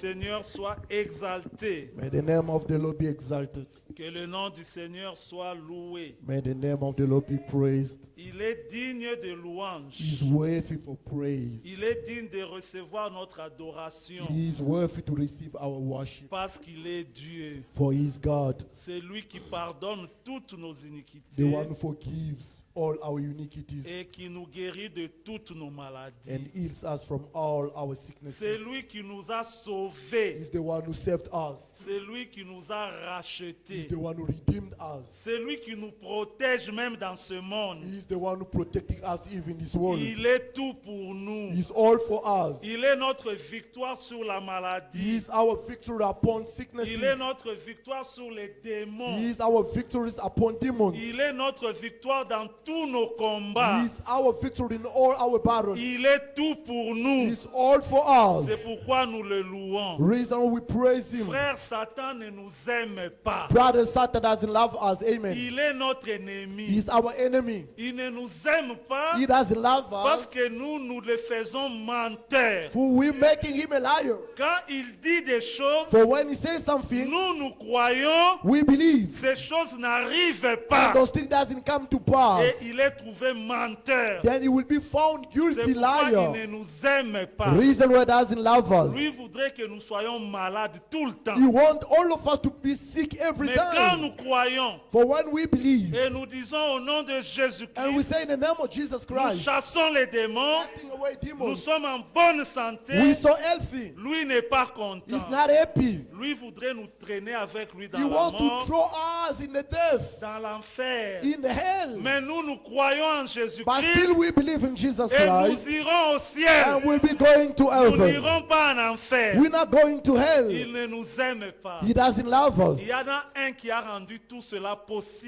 Seigneur soit exalté. May the name of the Lord be exalted. Que le nom du Seigneur soit loué. May the name of the Lord be praised. Il est digne de louange. He is worthy for praise. Il est digne de recevoir notre adoration. He is worthy to receive our worship. Parce qu'il est Dieu. For he is God, C'est lui qui pardonne toutes nos the iniquités one who forgives all our iniquities et qui nous guérit de toutes nos maladies. and heals us from all our C'est sicknesses. lui qui nous a sauvés. He's the one who saved us. C'est lui qui nous a He's rachetés. the one who redeemed us. C'est lui qui nous protège même dans ce monde. He's the one who protecting us even in this world. Il est tout pour nous. He's all for us. Il est notre victoire sur la He maladie. is our victory upon sicknesses. Il est notre victoire sur les démons. He is our victories upon demons. Il est notre victoire dans tous nos He combats. is our victory in all our battles. Il est tout pour He nous. is all for us. C'est pourquoi nous le louons. Reason we praise him. Frère, Satan ne nous aime pas. Brother, Satan doesn't love us. Amen. Il est notre ennemi. He's our enemy. Il ne nous aime pas He doesn't love parce us. que nous le faisons menteur. For we making him a liar. Quand il dit des choses, For when he says something, nous croyons we believe. ces choses n'arrivent And pas. those things doesn't come to pass. Et il est trouvé menteur. Then he will be found C'est guilty pourquoi liar. il ne nous aime pas. Reason why he doesn't love us. Lui voudrait que nous soyons malades tout le temps. He wants all of us to be sick every Mais quand time. nous croyons For when we believe et nous disons au nom de and we Jésus-Christ, say in the name of Jesus nous Christ, chassons les démons, casting away nous demons, sommes en bonne we santé, so healthy. lui n'est pas He's content. not happy. Lui voudrait nous traîner avec lui dans He la wants to mort, throw us in the death, dans l'enfer. in hell. Mais nous croyons en But Jésus-Christ still we believe in Jesus et nous Christ irons au ciel. and we'll be going to Nous heaven. n'irons pas en enfer. We're not going to Il hell. ne nous aime pas. He doesn't love us. Il y en a un qui a rendu tout cela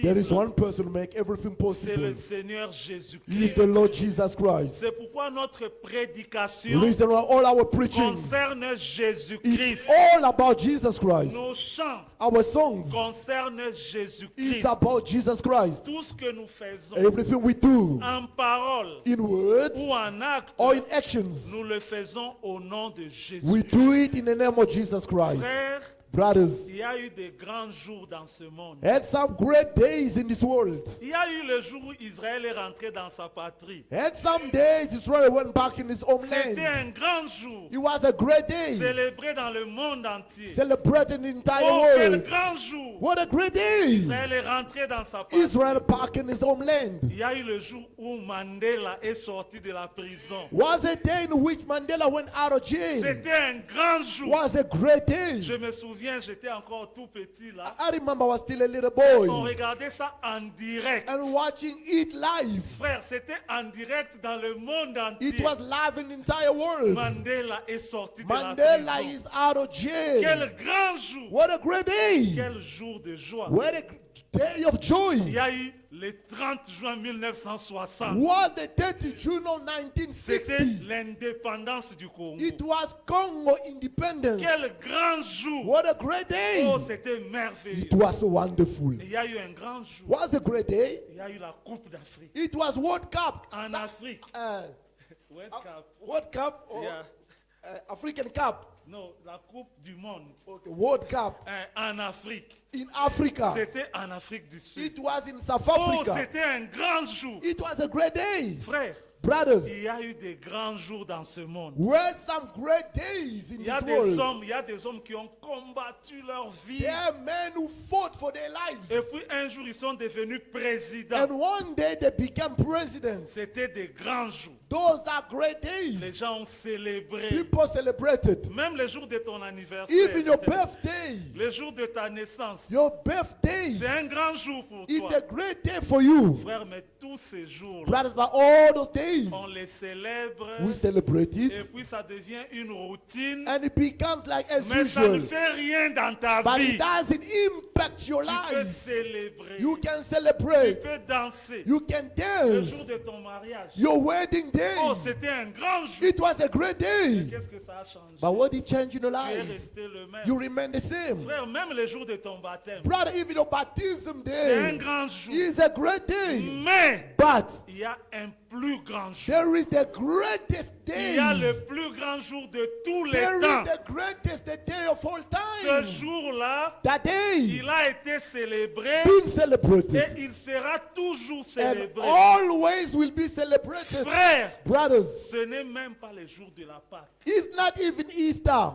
There is possible. one person who make everything C'est le possible. Seigneur He is Jésus-Christ. the Lord Jesus Christ. C'est pourquoi notre The prédication reason why all our preaching concerne is Jésus-Christ. all about Jesus Christ. Nos chants Our songs concernent is Jésus-Christ. about Jesus Christ. Tout ce que nous faisons Everything we do en parole in words ou en acte, or in actions, nous le faisons au nom de we Jésus. do it in the name of Jesus Christ. Frères, Brothers, il y a eu des grands jours dans ce monde. had some great days in this world. Il y a eu le jour où Israël est rentré dans sa patrie. Had some days Israel went back in his C'était homeland. un grand jour, It was a great day, célébré dans le monde entier. celebrating the entire Oh, quel world. grand jour! What a great day! Israël est rentré dans sa patrie. Israel back in his homeland. Il y a eu le jour où Mandela est sorti de la prison. Was a day in which Mandela went out of jail. C'était un grand jour. Was a great day. Je me souviens, j'étais encore tout petit là. I remember I was still a little On boy regardait ça en direct. and watching it live. Frère, c'était en direct dans le monde It entier. was live in the entire world. Mandela est sorti de la Mandela prison. is out of jail. Quel grand jour! What a great day. Quel jour de joie! What a day of Il joy. y a eu le 30 juin 1960. Was the 30th June of C'était 1960. l'indépendance du Congo. It was Congo independence. Quel grand jour! What a great day. Oh, c'était merveilleux. It was so wonderful. Et il y a eu un grand jour. Was a great day. Il y a eu la Coupe d'Afrique. It was World Cup. En Afrique. World Cup. World Cup or Yeah. African Cup. Non, la Coupe du Monde. Okay, World Cup En Afrique. in Africa. C'était en Afrique du Sud. It was in South Oh, Africa. c'était un grand jour. It was a great day. Frère, Brothers, il y a eu des grands jours dans ce monde. we had some great days in Il y a this des world. hommes, il y a des hommes qui ont combattu leur vie. There are men who fought for their lives. Et puis un jour, ils sont devenus présidents. And one day they became presidents. C'était des grands jours. Those are great Les days. gens ont célébré. People celebrated. Même le jour de ton anniversaire. Even your birthday. Le jour de ta naissance. Your birthday. C'est un grand jour pour It's toi. a great day for you. Frère, mais tous ces jours-là, Brothers, but all those days, on les célèbre. we celebrate Et it. puis ça devient une routine. And it becomes like as Mais ça ne usual. fait rien dans ta But vie. it doesn't impact your Tu peux life. célébrer. You can Tu celebrate. peux danser. You can Le jour dance. de ton mariage. Your wedding day. Oh, c'était un grand jour. It was a great day. Qu'est-ce que ça a changé? But what did change in your Tu es life? resté le même. You remain the same. Frère, même le jour de ton baptême, Brother, even your baptism c'est un day grand jour. is a great day. Mais But il y a un plus grand grand jour. There is the greatest Il day. y a le plus grand jour de tous les There temps. is the greatest day of all Ce time. jour-là, That day il a été célébré being et celebrated il sera toujours and célébré. always will be celebrated. Frères, Brothers, ce n'est même pas le jour de la Pâque. it's not even Easter.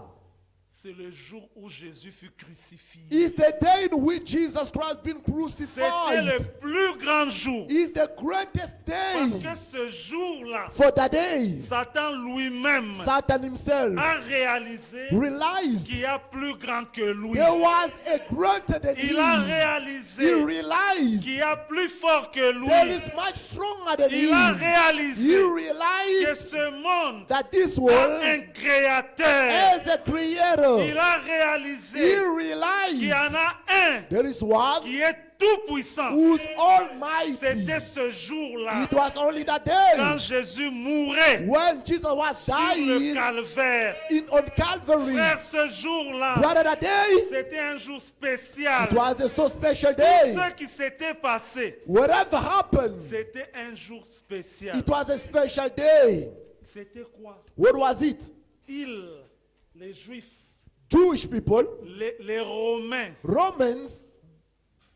C'est le jour où Jésus fut crucifié. It's the day in which Jesus Christ been C'était crucified. le plus grand jour. It's the greatest Parce day. que ce jour-là, For that day, Satan lui-même Satan himself a réalisé realized qu'il y a plus grand que lui. there was a greater than Il a him. He réalisé realized qu'il y a plus fort que there lui. is much stronger than Il a him. He réalisé que realized ce monde that this a world un créateur. has a creator. Il a He réalisé qu'il y realized en a un there is one qui est tout puissant. who's almighty. C'était ce jour-là, It was only that quand day Jésus mourait when Jesus was sur le dying calvaire. on Calvary. Frère, ce jour-là, Brother, that day, c'était un jour spécial. it was a so special Tout day. ce qui s'était passé, Whatever happened, c'était un jour spécial. it was a special day. C'était quoi? What was it? Ils, les Juifs, Jewish people, les Romains, Romans,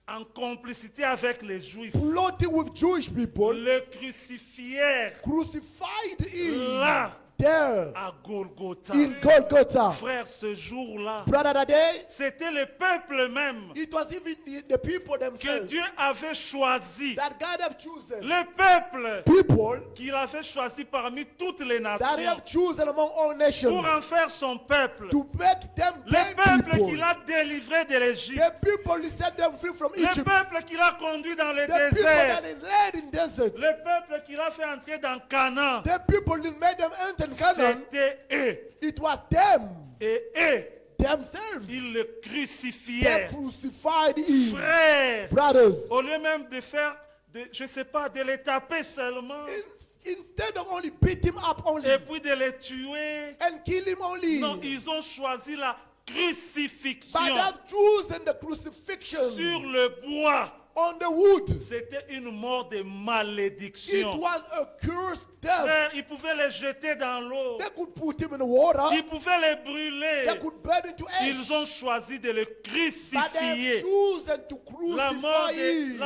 en complicité avec les Juifs, plotting with Jewish people, le crucifièrent crucified him là, there à Golgotha. in Golgotha. Frère, ce jour-là, Brother, that day, c'était le peuple même it was even the people que themselves Dieu avait choisi. that God have chosen. Le peuple People qu'il avait choisi parmi toutes les that nations have chosen among all nations pour en faire son peuple. to make them Le their peuple people. qu'il a délivré de l'Égypte. The people who set them free from Le Egypt. peuple qu'il a conduit dans le The people désert. that he led in desert. Le peuple qu'il a fait entrer dans Canaan. The people that made them enter Canaan. C'était eux. It was them Et eux, themselves. ils le They crucifièrent. crucified him. Frère, Brothers, au lieu même de faire, je ne sais pas, de les taper seulement instead of only beat him up only et puis de les tuer, and kill him only, non, ils ont choisi la but crucifixion have chosen the crucifixion sur le bois. on the wood. C'était une mort de It malédiction. was a cursed death. Frère, ils pouvaient les jeter dans l'eau. They could put him in the water. Ils pouvaient les They brûler. could burn him to ash. Ils ont choisi de le But they have crucifier. chosen to La mort, crucify him.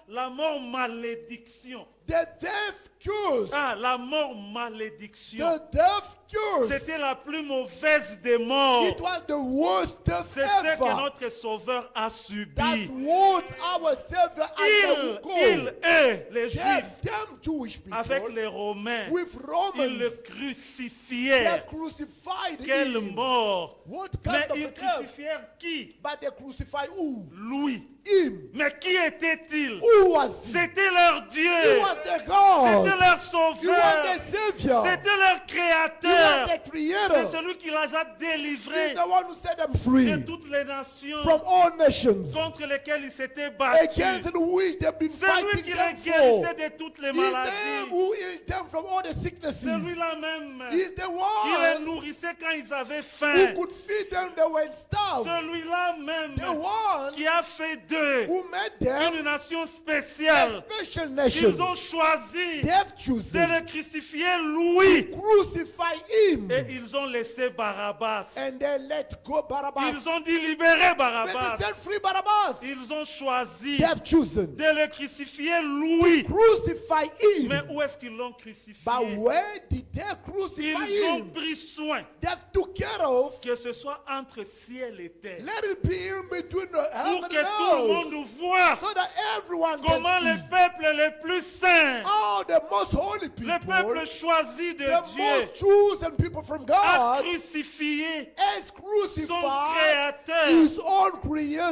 la mort malédiction. The death curse. Ah, la mort malédiction. The death curse. C'était la plus mauvaise des morts. It was the worst death C'est ce que ever. notre Sauveur a That's subi. what our Savior Ils, eux, les Them, Juifs, them Jewish people, avec les Romains, with ils Romans, le they crucifièrent. crucified Quelle him. mort! What Mais kind of ils a death? crucifièrent qui? But they crucified who? Lui. Him. Mais qui était-il? Who was he? C'était leur Dieu. He was the God. C'était leur He Sauveur. was the Savior. C'était leur He was Créateur. the C'est Creator. celui qui les a He's délivrés the one who set them de free toutes les nations from all nations contre lesquelles ils s'étaient battus. against which they've been C'est lui fighting qui them les for. guérissait de toutes les He's them maladies. who healed them from all the C'est sicknesses. lui-là même He's the qui les one nourrissait quand ils avaient who faim. could feed them they were starved. Celui-là même The one qui a fait d'eux who made them une nation a spéciale. special nation. Ils ont choisi They have de chosen le crucifier lui. crucify him Et ils ont laissé Barabbas. and they let go Barabbas. Ils ont dit libérer They Barabbas. set free Barabbas. Ils ont choisi They have chosen de le crucifier lui. crucify him. Mais où est-ce qu'ils l'ont crucifié? But where did they crucify Ils ont him? pris soin They took care of. que ce soit entre ciel et terre. Let it be in between the heaven Pour and que tout le earth, monde voit so that everyone comment can le see. peuple le plus saint, Oh, the most holy le people, peuple choisi de the Dieu, most chosen people from a God, crucifié has son crucified créateur. his own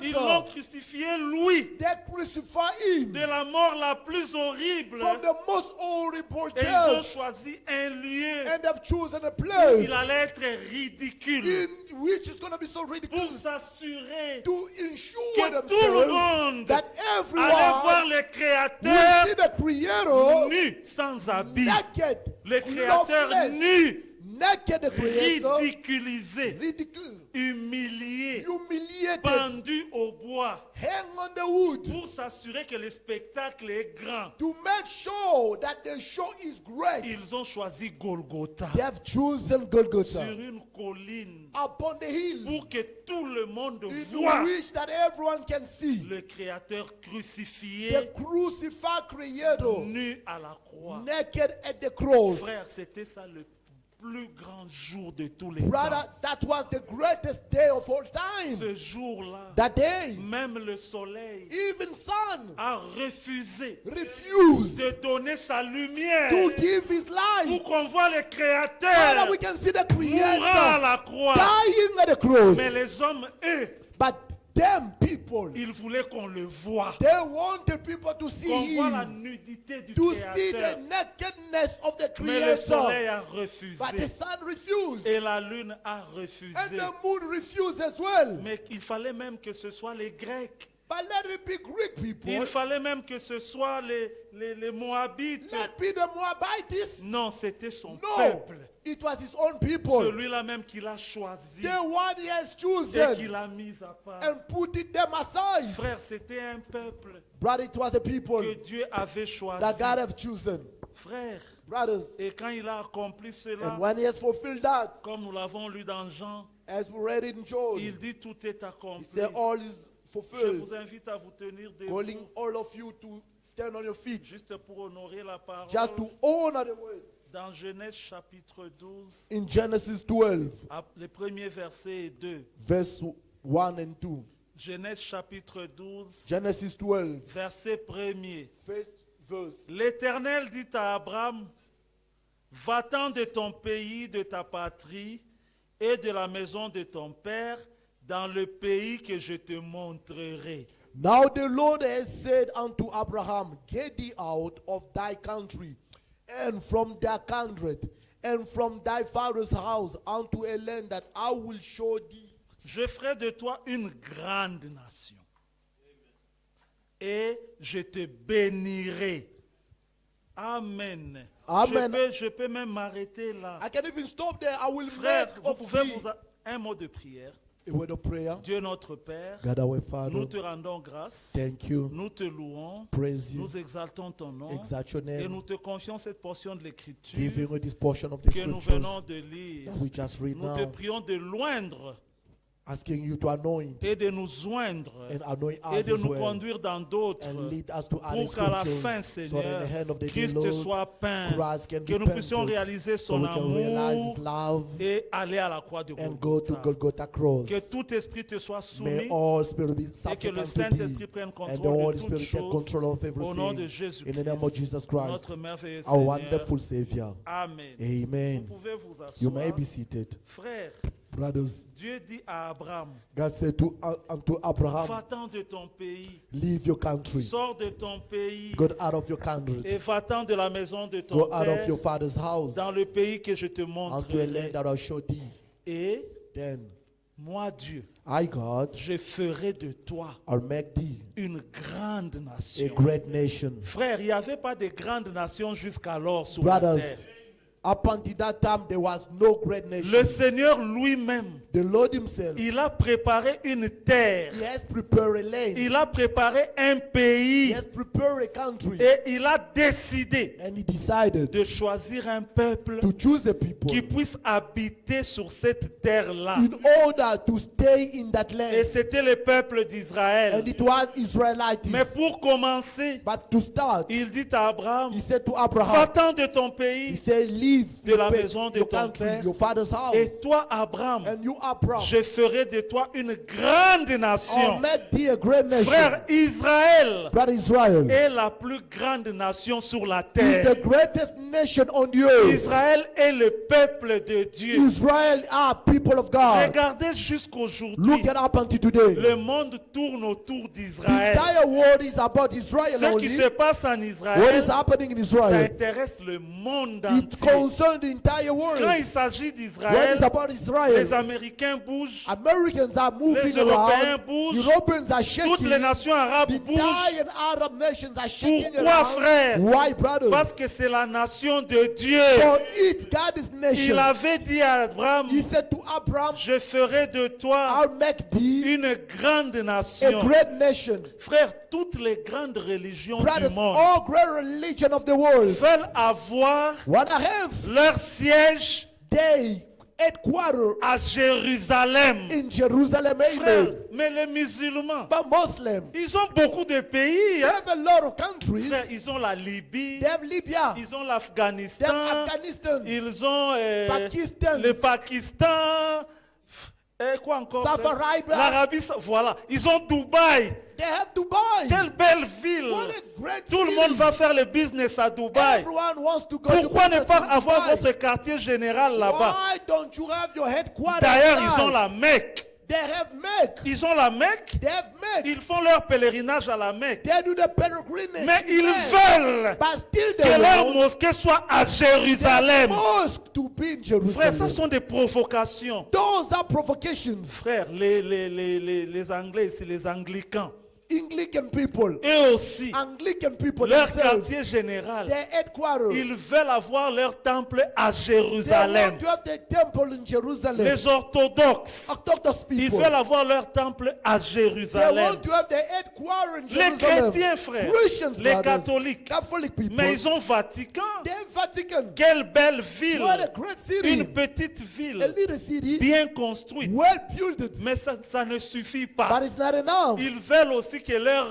Ils l'ont creator. crucifié lui They crucify him de la mort la plus horrible. from the most horrible Et ils ont death, choisi un lieu and they've chosen a où place il allait être ridicule in which is going to be so pour ridiculous s'assurer to ensure que tout le themselves monde that allait voir everyone le will Créateur see the creator nu, sans habit. naked, Le Créateur loveless, nu, naked the Creator, ridiculisé, ridicule, humilié, humiliated, pendu au bois, hang on the wood, pour s'assurer que le spectacle est grand. to make sure that the show is great. Ils ont choisi Golgotha They have chosen sur Golgotha une colline upon the hill, pour que tout le monde in voit which that everyone can see le Créateur crucifié, the crucified Creator nu à la croix. naked at the cross. Frère, c'était ça le plus grand jour de tous les Brother, temps. that was the greatest day of all time. Ce jour-là, That day, même le soleil even sun a refusé refused de donner sa lumière to give his pour life qu'on voit le so that Créateur we can see the mourant à Creator la croix. dying at the cross. Mais les hommes, eux, But them people, ils voulaient qu'on le voie. they wanted people to see Qu'on voit la him, nudité du to see the Créateur. nakedness of the Mais le soleil Creator. a refusé. But the sun refused, Et la lune a and refusé. the moon refused as well. Mais il fallait même que ce soit les Grecs. But let it be Greek people, Il fallait même que ce soit les Moabites. let be the Moabites. Non, c'était son No, peuple. it was his own people, Celui-là même qu'il a choisi the one he has et chosen, qu'il a mis à part. and put it them aside. Frère, c'était un peuple Brother, it was a que people Dieu avait choisi. that God have chosen. Frère, Brothers, et quand il a accompli cela, and when he has fulfilled that, comme nous l'avons lu dans Jean, as we read it in John, il dit tout est he accompli. said all is Je fulfilled. vous invite à vous tenir Calling debout all of you to stand on your feet, juste pour honorer la parole. just to honor the word. Dans Genèse chapitre 12, In Genesis 12, les premiers versets et 2. verse 1 and 2. Genèse chapitre 12, Genesis 12, verset 1er. first verse. L'Éternel dit à Abraham, va-t'en de ton pays, de ta patrie et de la maison de ton père dans le pays que je te montrerai. Now the Lord has said unto Abraham, get thee out of thy country, and from thy kindred, and from thy father's house, unto a land that I will show thee. Je ferai de toi une grande nation. Et je te bénirai. Amen. Amen. Je peux même m'arrêter là. I can even stop there. I will Frère, make vous of pouvez thee un mot de prière. a word of prayer. Dieu notre Père, God our Father, nous te rendons grâce. thank you, Nous te louons. praise you, Nous exaltons ton nom. exalt your Et name, nous te confions cette portion de l'Écriture giving you this portion of the que nous venons scriptures de lire. that we just read Nous te now, prions de loindre asking you to anoint et de nous joindre and anoint et us de as nous well, conduire dans d'autres and lead us to other pour qu'à la fin, scriptures, so that in Seigneur, the hand of the day, Christ Lord, soit peint, Christ can que be nous puissions painted, réaliser so son we can realize amour His love et aller à la croix de and go to Golgotha. Golgotha cross. Que tout esprit te soit May soumis all spirit be et que subject le unto Saint-Esprit thee, prenne and the contrôle Holy de toutes Spirit take choses control of au nom de everything. In the name of Jésus-Christ, Jesus Christ, notre merveilleux our Seigneur. wonderful Savior. Amen. Amen. Vous pouvez vous You may asseoir. be seated. Frère, Brothers, Dieu dit à Abraham, God said unto Abraham, va-t'en de ton pays, leave your country, sors de ton pays go out of your country, et va-t'en de la maison de ton go out of père your father's house, dans le pays que je te unto a land montrerai. that I'll show thee. Et Then moi, Dieu, I, God, je ferai de toi I'll make thee une grande a nation. great nation. Frère, il n'y avait pas de grandes nations jusqu'alors sur la terre. Brothers, up until that time, there was no great Le nation. Seigneur lui-même, The Lord Himself, il a préparé une terre. He has prepared a land. Il a préparé un He pays. has prepared a country. Et il a décidé And He decided de choisir un peuple to choose a people qui puisse habiter sur cette terre-là. in order to stay in that Et land. c'était le peuple d'Israël. And it was Israelites. Mais pour commencer, But to start, il dit à Abraham, He said to Abraham, va-t'en de ton He pays said, leave de la your, maison de your ton country, père. your father's house. Et toi, Abraham, And you, Abraham, je ferai de toi une grande I'll nation. make thee a great nation. Frère, Israël Brother Israel est la plus grande nation sur la is terre. the greatest nation on the earth. Israël est le peuple de Dieu. Israel are people of God. Regardez jusqu'aujourd'hui, Look at up until today. le monde tourne autour The d'Israël. entire world is about Israel Ce qui only. se passe en What Israël, is happening in ça Israel? intéresse le monde It entier. concern the entire world. Quand il s'agit When it's d'Israël, about les Israel, Américains bougent, Americans are les moving Européens around. bougent, Europeans are toutes les shaking. nations arabes The bougent. entire Arab nations are shaking Pourquoi, around. frère? Why, brothers? Parce que c'est la nation de Dieu. For it, God is nation. Il avait dit à Abraham, He said to Abraham, je ferai de toi I'll make thee une grande a nation. great nation. Frère, toutes les grandes religions Brothers, du monde all great religion of the world veulent avoir wanna have leur siège their headquarter à Jérusalem. in Jerusalem. Frère, Amen. mais les musulmans, But Muslims, ils ont beaucoup de pays. they Hein? have a lot of countries. Frère, ils ont la Libye, They have Libya, ils ont they l'Afghanistan, have Afghanistan, ils ont Pakistan, le Pakistan, et quoi encore? Saudi frère? Arabia. L'Arabie, voilà. Ils ont Dubaï. they have Dubai. Quelle belle ville. What a great Tout le city. monde va faire le business à Dubaï. Everyone wants to go Pourquoi to ne business pas in avoir Dubai. votre quartier général là-bas? Why don't you have your headquarters? D'ailleurs, there? ils ont la Mecque. They have Mecca. Ils ont la Mecque. They have Mecca. Ils font leur pèlerinage à la Mecque. They do the peregrinage. Mais ils Mecca. veulent But still que they leur want mosquée soit à Jérusalem. the mosque to be in Jerusalem. Frère, ça sont des provocations. Those are provocations. Frère, les Anglais ici, les Anglicans, Anglican people, eux aussi, Anglican people leur themselves, quartier général, their headquarters, ils veulent avoir leur temple à they Jérusalem. want to have the temple in Jerusalem. Les orthodoxes, Orthodox ils people, veulent avoir leur temple à they Jérusalem. want to have the headquarters in Les Jerusalem. chrétiens, frère, Christians, les brothers, catholiques, Catholic people, mais ils ont Vatican. they have Vatican. Quelle belle ville, What a great city. une petite A ville little city, bien construite. well built, Mais ça ne suffit but pas. it's not enough. Ils veulent aussi que leur,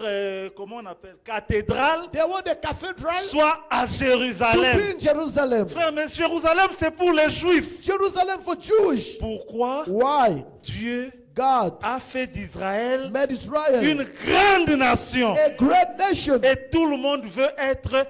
comment on appelle, cathédrale They want the cathedral soit à to be Jérusalem. in Jerusalem. Frère, mais Jérusalem, c'est pour les Juifs. Jerusalem for Jewish. Pourquoi Why? Dieu God a fait d'Israël made Israel une grande nation a great nation. et tout le monde veut être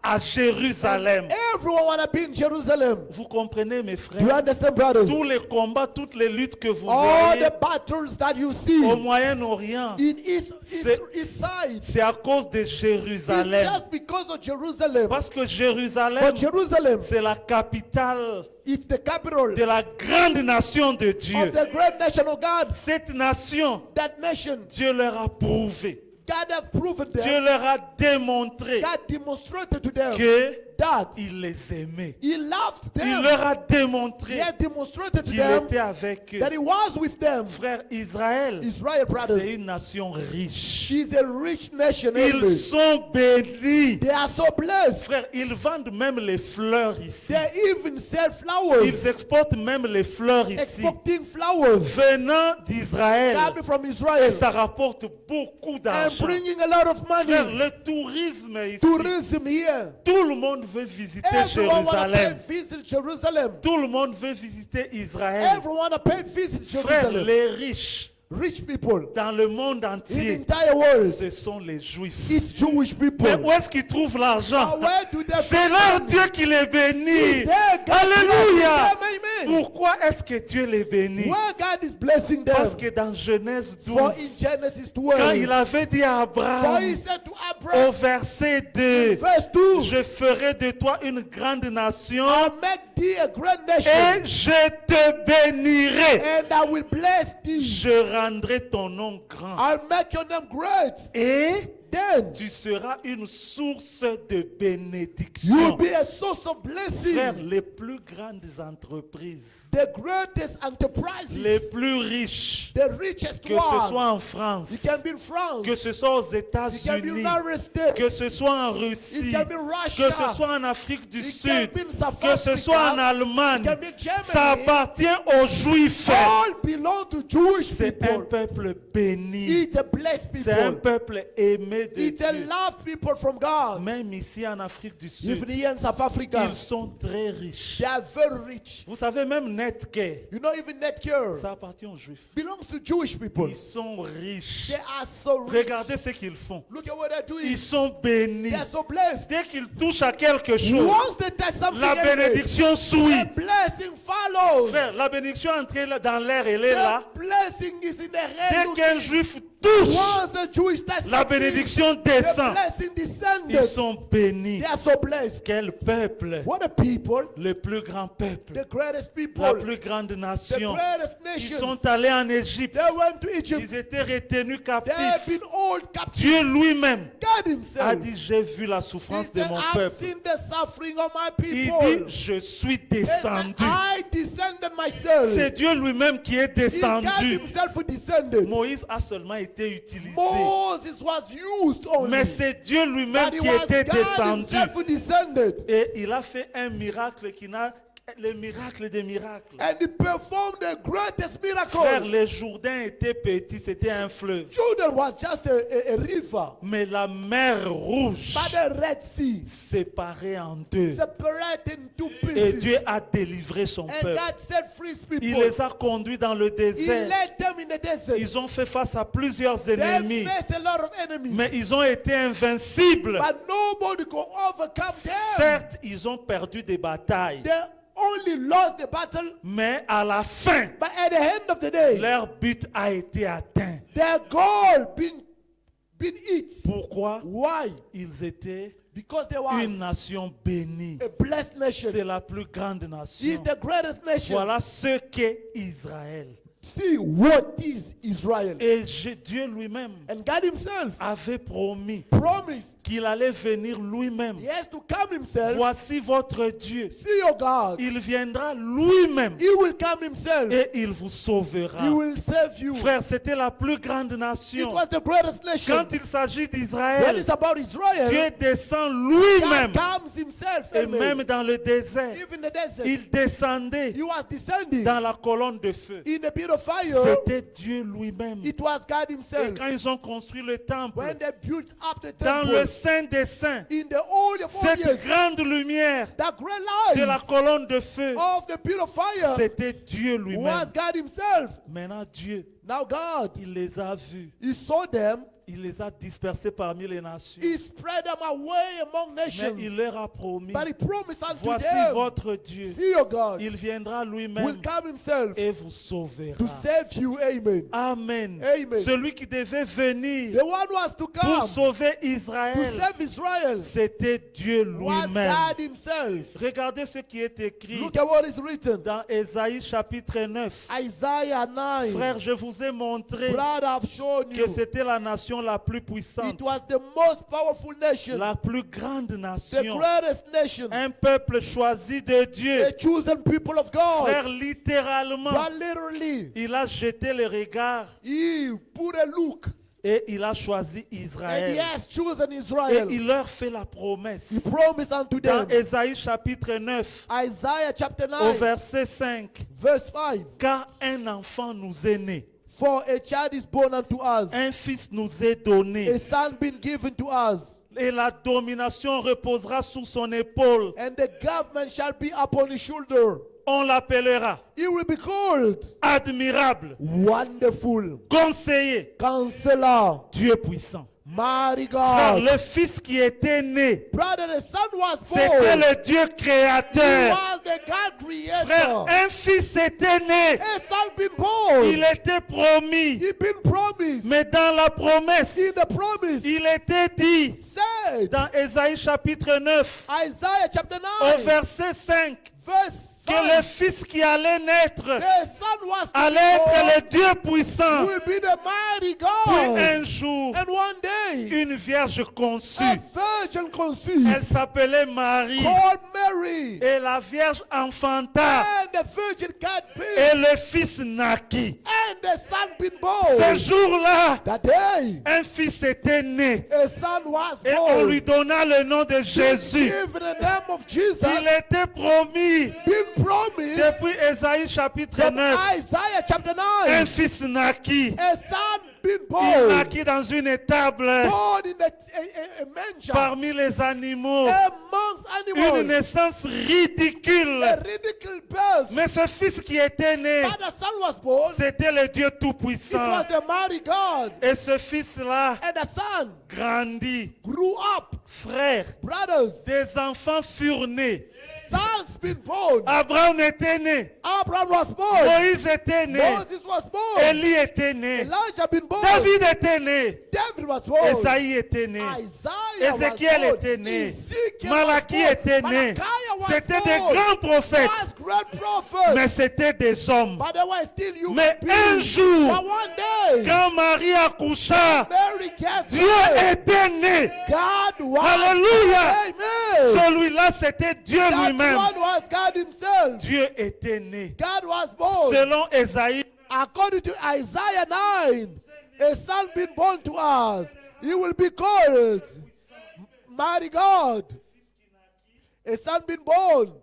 à Jérusalem. Everyone wanna be in Jerusalem. Vous comprenez, mes Do you frères? understand, brothers? Tous les combats, toutes les luttes que vous All voyez the battles that you see au Moyen-Orient, in East C'est- side, c'est à cause de it's Jérusalem. just because of Jerusalem. Parce que For Jérusalem, Jerusalem, c'est la capitale it's the capital de la grande nation de of Dieu. the great nation of God. Cette nation, That nation, Dieu leur a prouvé, God have proven Dieu them. leur a démontré God demonstrated to them que that il les aimait. He loved Il them. leur a He démontré had demonstrated to qu'il them était avec eux. that He was with them. Frère, Israël, Israel, brothers, c'est une nation riche. she's a rich nation. Ils Amen. sont bénis. They are so blessed. Frère, ils vendent même les fleurs ici. They even sell flowers, Ils exportent même les fleurs ici. exporting flowers Venant d'Israël, coming from Israel ça rapporte beaucoup and d'argent. bringing a lot of Frère, money. le tourisme ici, Tourism here. tout le monde veut visiter Everyone wanna pay Jérusalem. visit Jerusalem. Tout le monde veut visiter Israël. Everyone wanna pay visit Frère, Jerusalem. les riches Rich people dans le monde in the entier, entire world, ce sont les Juifs. it's Jewish people. Mais où est-ce qu'ils trouvent l'argent? But where do they C'est find leur money? Dieu qui les bénit. Their God Alléluia. blessing them, amen. Pourquoi est-ce que Dieu les bénit? Where God is blessing them. Parce que dans Genèse 12, For in Genesis quand il 12, avait dit à for he Abraham said to au Abraham, verset 2, verse 2, je ferai de toi une grande nation I'll make thee a great nation, et je te bénirai. and I will bless thee. Je rendrai ton nom grand I'll make your name great. et Then tu seras une source de you will bénédiction. be a source of blessing. Frère, les plus grandes entreprises, The greatest les enterprises, plus riches, the richest que ce one. soit en France, It can be in France. que ce soit aux It can be in États-Unis, United States. que ce soit en It Russie, can be in que Russia. ce soit en Afrique du It can Sud, be in South que ce soit en Africa. Allemagne, It can be in Germany. ça appartient aux Juifs. All belong to Jewish C'est un people. peuple béni. It's a blessed C'est un people. peuple aimé de It's a Dieu. loved people from God. Même ici en Afrique du Even Sud, here in South Africa, ils sont très riches. they are very rich. Vous savez, même Netcare, You know, even Netcare ça appartient aux Juifs. belongs to Jewish people. Ils sont riches. They are so rich. Regardez ce qu'ils font. Look at what they're doing. Ils sont bénis. They are so blessed. Dès qu'ils touchent à quelque chose, Once they touch something, la bénédiction suit. the blessing follows. Frère, la bénédiction est entrée dans l'air, elle est là. The blessing is in the Dès hand. qu'un juif touche, Once the Jewish starts la succeeding, bénédiction the descend. blessing Ils descended. sont bénis. They are so blessed. Quel peuple, What a people, le plus grand peuple, the greatest people, la plus grande the nation. greatest Ils nations. sont allés en Égypte. They went to Egypt. Ils étaient retenus They have captifs. been all captive. Dieu lui-même God a himself. dit, j'ai vu la He souffrance de said, mon I've peuple. seen the suffering of my Il people. dit, je suis He said, descendu. I descended myself. C'est Dieu lui-même qui est He God descendu. himself who descended. Moïse a seulement été utilisé. Moses was used only. Mais c'est Dieu lui-même But it qui was était God descendu. himself who descended. Et il a fait un miracle qui n'a... Le miracle des miracles. And he performed the greatest Frère, miracle. les Jourdains étaient petits, c'était un fleuve. Jordan was just a river. Mais la mer rouge But the Red Sea séparée en deux. separated in two Et Dieu pieces. a délivré son And peuple. God set free his people. Il les a conduits dans le He désert. led them in the desert. Ils ont fait face à plusieurs They ennemis. faced a lot of enemies. Mais ils ont été invincibles. But nobody could overcome them. Certes, ils ont perdu des batailles. They only lost the battle, Mais à la fin, but at the end of the day, leur but a été atteint. their goal been hit. Pourquoi? Why? Ils étaient Because they were une nation bénie. a blessed nation. C'est la plus grande He is nation. the greatest nation. Voilà ce qu'est Israël. See what is Israel. Et Dieu lui-même And God himself avait promis promised qu'il allait venir lui-même. he has to come himself. Voici votre Dieu. See your God. Il viendra lui-même He will come himself. et il vous sauvera. He will save you. Frère, c'était la plus grande It nation. was the greatest nation. Quand il s'agit When d'Israël, it's about Israel, Dieu descend lui-même. God comes himself. Et Amen. même dans le désert, Even the desert, il descendait he was descending dans la colonne de feu. in a bit of fire. C'était Dieu lui-même. It was God Et himself. quand ils ont construit le temple, When they built up the dans temple, le Saint des Saints, in the Holy of cette Holies, grande lumière the great de la light colonne de feu, of the pit of fire c'était Dieu was lui-même. God himself. Maintenant, Dieu, Now God, il les a vus. he saw them, Il les a dispersés parmi les nations. he spread them away among Mais nations. il leur a promis, But he promised unto voici them, votre Dieu. see your God Il viendra will lui-même come himself et vous sauvera. to save you. Amen. Amen. Amen. Celui qui devait venir The one who was to pour come sauver to Israël, save Israel c'était Dieu was lui-même. God himself. Regardez ce qui est écrit Look at what is written. dans Ésaïe chapitre 9. Isaiah 9. Frère, je vous ai montré Brother, I've shown que you. c'était la nation la plus puissante, It was the most powerful nation, la plus grande the nation, greatest nation, un peuple choisi de Dieu. the chosen people of God. Frère, littéralement, But literally, il a jeté le regard he put a look et il a choisi and he Israël. has chosen Et Israel. il leur fait la promesse. He promised unto Dans them. Ésaïe chapitre 9, Isaiah chapter au 9, verset 5, verse 5. car un enfant nous est né, For a child is born unto us, un fils nous est donné, a son been given to us, et la domination reposera sur son épaule. and the government shall be upon his shoulder. On l'appellera He will be called admirable, Wonderful, conseiller, Counselor, Dieu puissant. Mighty Frère, God. le fils qui était né, Brother, the son was c'était born. le Dieu He créateur. was the God Frère, creator. un fils était né, A son been born. il était promis, He been promised. mais dans la promesse, In the promise, il était dit said, dans Ésaïe chapitre 9, Isaiah chapter au 9, verset 5, verse que le 5. fils qui allait naître The son was allait être born, le Dieu puissant. will be the mighty Puis God. un jour, And one day, une vierge conçue, a virgin conceived, elle s'appelait Marie, called Mary, et la vierge enfanta, and the virgin got et big, le fils naquit. and the son been Ce born. jour-là, That day, un fils était né, a son was et on born. lui donna le nom de Jésus. Given the name of Jesus, Il était promis been promised depuis Ésaïe chapitre from 9. Isaiah chapter Un 9. fils naquit. A son been Il born, naquit dans une étable born in a manger parmi les animaux. amongst Une animals. naissance ridicule. A ridiculous birth. Mais ce fils qui était né, But the son was born. c'était le Dieu It Tout-Puissant. was the mighty God. Et ce fils-là And the son grandit. grew up. Frères, Brothers, des enfants furent nés. Sons been born. Abraham était né. Abraham was born. Moïse était né. Moses was born. Élie était né. Elijah been born. David était né. David was born. Esaïe était né. Isaiah Ézéchiel was born. était né. Ezekiel Malachie was born. était né. Malachi was C'était des born. grands prophètes. Was great prophets. Mais c'était des hommes. But they were still human Mais beings. un jour, But one day, quand Marie accoucha, Mary gave Dieu birth. était né. God was. Alléluia. Amen. Celui-là, c'était Dieu That lui-même. one was God himself. Dieu était né. God was born. Selon Esaïe, According to Isaiah 9, a son been born to us. He will be called Mighty God. A son been born.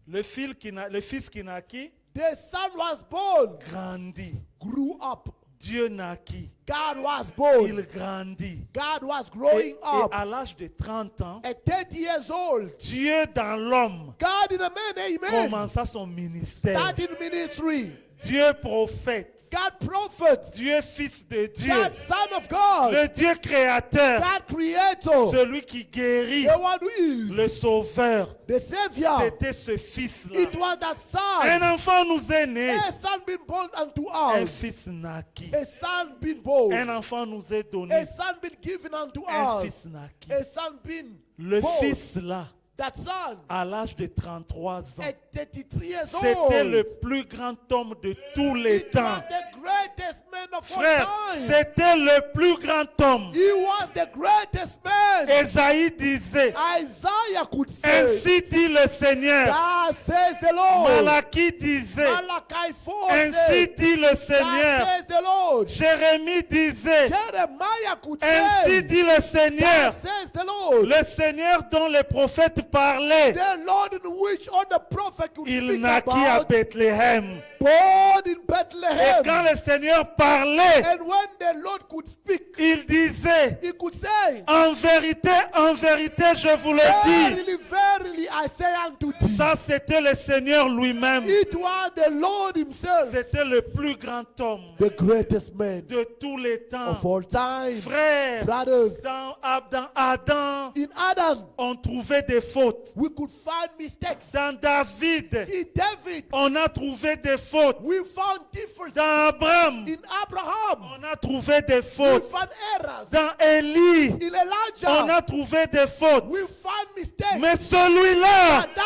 le fils qui naquit, The son was born, grandit. grew up. Dieu naquit. God was born. Il grandit. God was Et, growing et up. à l'âge de 30 ans, At 30 years old, Dieu dans l'homme God in a man, amen. commença son ministère. Started ministry. Dieu prophète. God prophet. Dieu fils de Dieu. God son of God. Le Dieu créateur. God creator. Celui qui guérit. The one who is Le sauveur. the savior. C'était ce fils-là. It was the son. Un enfant nous est né. A son been born unto Un us. fils naquit. A son been born. Un enfant nous est A donné. son been given unto Un us. fils naquit. A son been Le born. fils-là, That son à l'âge de 33 ans, at 33 years c'était old. le plus grand homme de tous les It temps. was the greatest man of Frère, all time. c'était le plus grand homme. He was the greatest man. Esaïe disait, Isaiah could say, ainsi dit le Seigneur. God says the Lord. Malachie disait, Malachi 4 ainsi says, dit le God Seigneur. says the Lord. Jérémie disait, Jeremiah could ainsi say, dit le Seigneur. God says the Lord. Le Seigneur dont les prophètes parlaient, The Lord in which all the prophet could il speak naquit à about, Bethléem. born in Et Bethlehem. quand le Seigneur parlait, And when the Lord could speak, il disait, he could say, en vérité, je vous le dis. verily, verily, I say unto thee. Ça, c'était le Seigneur lui-même. It was the Lord himself, C'était le plus grand homme the greatest man de tous les temps. of all time. Frère, Brothers, dans Adam, in Adam, on trouvait des fautes. we could find mistakes. Dans David, In David, on a trouvé des fautes. we found differences. Dans Abraham, In Abraham, on a trouvé des we fautes. found errors. Dans Élie, In on Elijah, a trouvé des fautes. we found mistakes. Mais celui-là, But that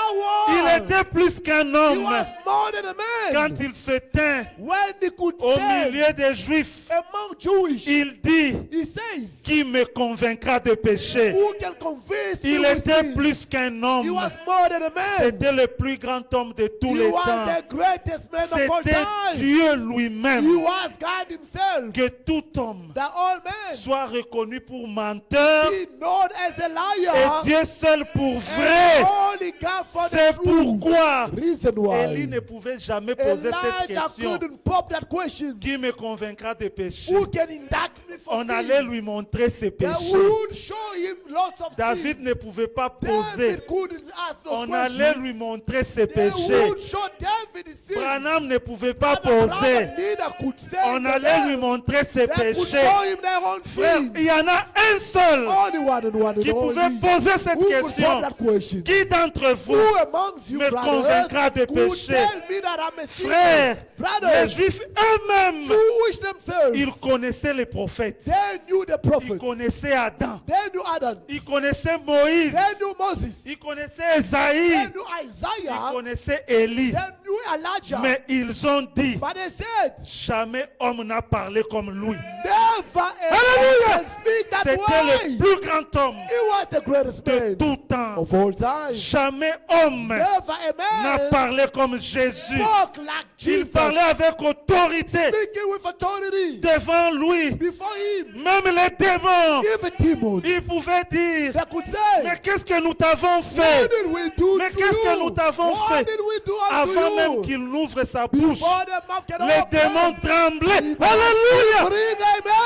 il one, était plus qu'un he homme. was more than a man. Quand il se tint When he could au stand milieu des Juifs, among Jewish, il dit, he says, qui me convaincra de péché? who can convince me Il with était sin? plus qu'un He homme. was more than a man. C'était le plus grand homme de tous He les was temps. the greatest man of all C'était time. Dieu He lui-même. was God himself. Que tout homme The all man soit reconnu pour menteur be known as a et liar. Dieu seul pour And vrai. only God for the C'est truth. pourquoi Reason Élie ne why pouvait jamais poser cette Elijah question. couldn't pop that question. Qui me convaincra de péché? Who can indict me for On allait sin? lui montrer ses They péchés. would show him lots of David sins. ne pouvait pas poser. David couldn't ask those On allait questions. lui montrer ses They péchés. would show David his sins. Branham ne pouvait pas Brother poser. Branham neither could say On to allait them. lui montrer ses They could péchés. show him their own Frère, sins. il y en a un seul Only one and one and qui pouvait only. poser cette Who could question. pop that question? Qui d'entre vous, Who amongst you me brothers convaincra de could péché? tell me that I'm a sinner? frère, les Brothers, Juifs eux-mêmes, Jewish themselves, ils connaissaient les prophètes. they knew the Ils prophets. connaissaient Adam. They knew Adam. Ils connaissaient Moïse. They knew Moses. Ils connaissaient They Esaïe. knew Ils Isaiah. connaissaient Élie. They knew Elijah. Mais ils ont dit, But they said, jamais homme n'a parlé comme lui. never Hallelujah. ever speak that C'était way. le plus grand homme He was the greatest de man tout temps. of all time. Jamais homme Never a n'a man parlé comme Jésus. spoke like Il Jesus, parlait avec autorité speaking with authority devant lui. before him. Même les démons, Even demons, ils pouvaient dire, they could say, mais qu'est-ce que nous t'avons what fait did we do Mais to qu'est-ce que you? nous t'avons What fait did we do unto avant même you? qu'il n'ouvre sa bouche? Before the mouth can Les open, démons tremblaient. Alléluia! breathe,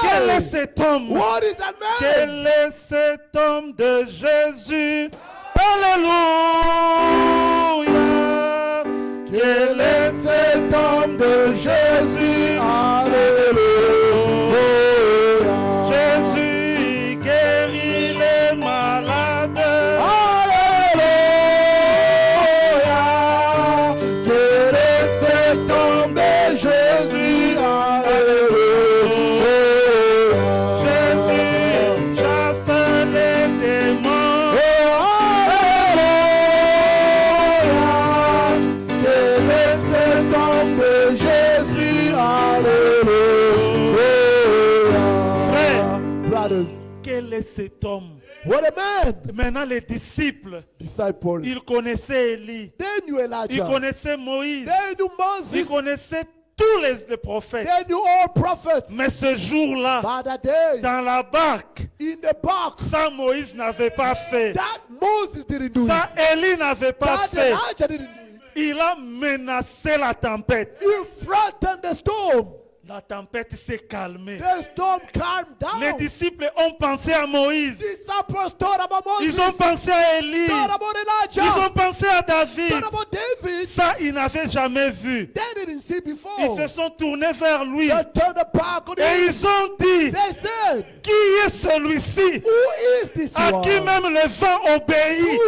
Quel est amen. cet homme? What is that man? Quel est cet homme de Jésus? Alléluia! Quel est cet homme de Jésus? Alléluia! Jésus guérit les malades. cet homme. What a man! Maintenant, les disciples, Disciple. ils connaissaient Élie, They knew ils Elijah. connaissaient Moïse, They knew ils Moses. connaissaient tous les prophètes. They knew all prophets. Mais ce jour-là, By that day, dans la barque, in the box, ça Moïse n'avait pas fait. that Moses didn't do Ça it. Élie n'avait pas That fait. Elijah didn't do it. Il a menacé la tempête. He threatened the storm. La tempête s'est calmée. The storm calmed Les down. disciples ont pensé à Moïse. Disciples thought about Ils Moses. ont pensé à Élie. Thought about Ils Elijah. ont pensé à David. Thought about David. Ça, ils n'avaient jamais vu. They didn't see Ils before. se sont tournés vers lui. They turned back on Et him. ils ont dit, They said, qui est celui-ci who is this à one? qui même le vent obéit?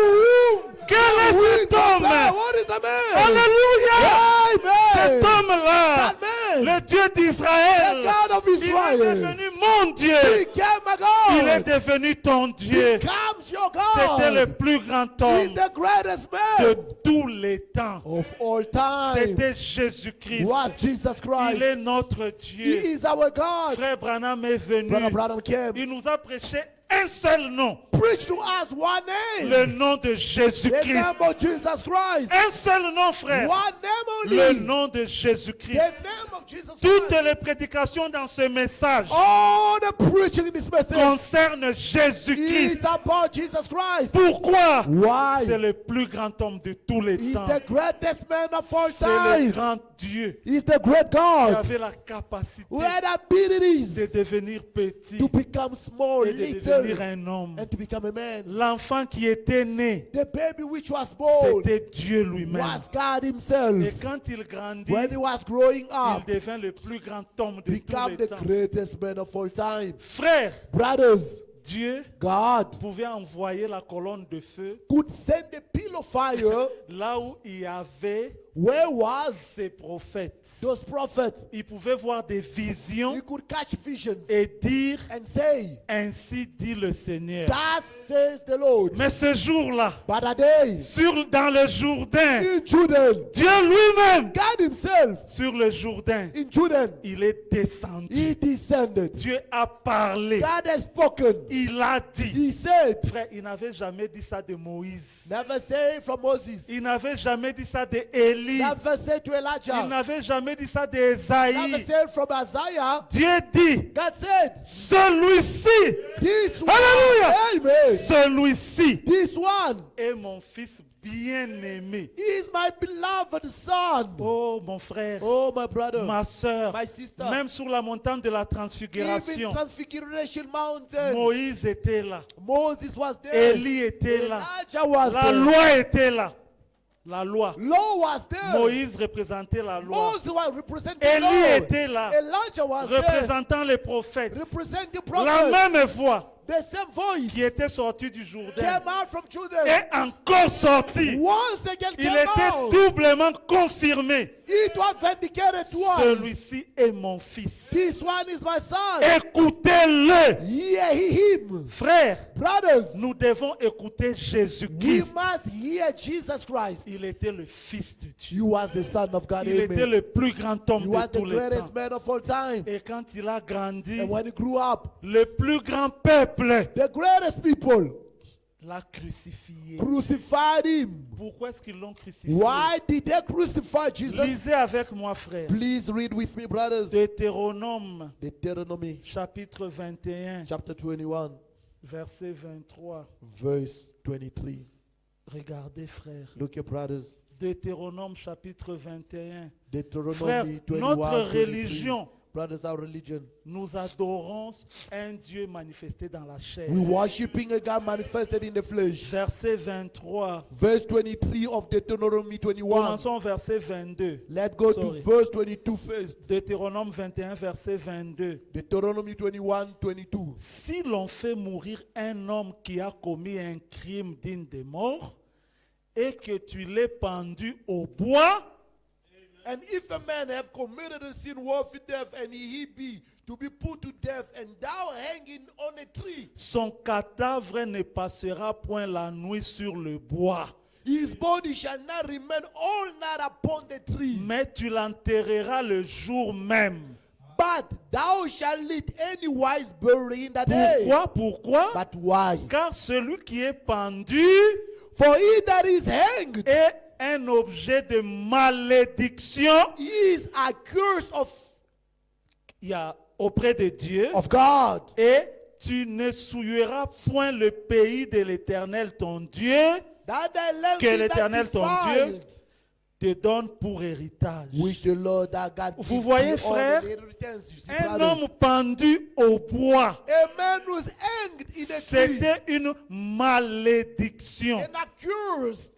Quel est cet homme? What is the man? Alléluia! Cet Amen. homme-là, That man. le Dieu The d'Israël, God of il est Israel. devenu mon Dieu. Became a God. Il est devenu ton Dieu. Becomes your C'était le God. plus grand He's homme the greatest de man tous les temps. of all time. C'était Jésus-Christ. Was Jesus Il Christ. est notre He Dieu. is our God. Frère Branham est venu. Brother Branham came. Il nous a prêché un seul nom. Preach to us one name. Le nom de The Jésus-Christ. name of Jesus Christ. Un seul nom, frère. One name Le only. nom de The Jésus-Christ. name of Jesus Toutes Christ. les prédications dans ce message All the preaching in this message concernent is Jésus-Christ. about Jesus Christ. Pourquoi? Why? C'est le plus grand homme de tous les He's temps. the greatest man of all C'est le time. grand Dieu He's the great qui God avait la capacité who had abilities de devenir petit to become small, et de devenir little, un homme. and to become a man. L'enfant qui était né, The baby which was born c'était Dieu lui-même. was God himself. Et quand il grandit, When he was growing il up, devient le plus grand homme de tous become les the temps. greatest man of all time. Frère, Brothers, Dieu God pouvait envoyer la colonne de feu could send a pillar of fire là où il y avait where was ses prophètes. those prophets. Il pouvait voir des He visions could catch visions et dire, and say, ainsi dit le Seigneur. "Thus says the Lord." Mais ce jour-là, But a day dans le Jourdain, in Jordan, Dieu lui-même, God himself sur le Jourdain, in Jordan, il est descendu. he descended. Dieu a parlé. God has spoken. Il a dit. He said, Frère, il n'avait jamais dit ça de Moïse. never say from Moses. Il n'avait jamais dit ça de Élie. Never say to Il Elijah. n'avait jamais dit ça Never d'Ésaïe. say from Isaiah. Dieu dit, God said, celui-ci, this one, Alléluia. amen. celui-ci This one est mon fils bien-aimé. is my beloved son. Oh, mon frère, Oh, my brother, ma soeur, my sister. même sur la montagne de la Even transfiguration, Transfiguration Mountain, Moïse était là. Moses was there. Élie était là. Elijah was La there. loi était là. La loi. Law was there. Moïse représentait la loi. Moses was representing Élie law. était là, Elijah was there. représentant les prophètes. Representing La prophets. même voix The same voice qui était sortie du came Jourdain out from Judah. est encore sortie. Once again Il came était out. doublement confirmé. It was vindicated twice. Celui-ci est mon fils. This one is my son. Écoutez-le. Hear him. Frères, Brothers, nous devons écouter we Jésus-Christ. must hear Jesus Christ. Il était le fils de Dieu. You was the son of God. Il était Amen. le plus grand homme You de was the tous les temps. greatest man of all time. Et quand il a grandi, And when he grew up, le plus grand peuple the greatest people l'a crucifié. crucified him. Pourquoi est-ce qu'ils l'ont crucifié? Why did they crucify Jesus? Lisez avec moi, frère. Please read with me, brothers. Deutéronome, Deuteronomy chapitre 21, chapter 21, verset 23. verse 23. Regardez, frère. Look at brothers. Deutéronome, chapitre 21. Deuteronomy Frère, 21, notre 23. religion, Brothers, our religion. nous adorons un Dieu manifesté dans la chair. We worshiping a God manifested in the flesh. Verset 23. Verse 23 of Deuteronomy 21. Commençons au verset 22. Let's go Sorry. to verse 22 first. Deutéronome 21, verset 22. Deuteronomy 21, 22. Si l'on fait mourir un homme qui a commis un crime digne de mort et que tu l'aies pendu au bois, And if a man have committed a sin worthy death, and he be to be put to death, and thou hanging on a tree, son cadavre ne passera point la nuit sur le bois, his body shall not remain all night upon the tree, mais tu l'enterreras le jour même. But thou shalt let any wise bury in the day. Pourquoi? But why? Car celui qui est pendu For he that is hanged est un objet de malédiction is accused il y a auprès de Dieu. of God. Et tu ne souilleras point le pays de l'Éternel ton Dieu, That the land que be l'Éternel not ton Dieu defiled, te donne pour héritage. which the Lord thy God Vous gives voyez, to all frère, the inheritance. You see, Un brothers? homme pendu au bois, A man was hanged in a tree c'était une malédiction. and accused.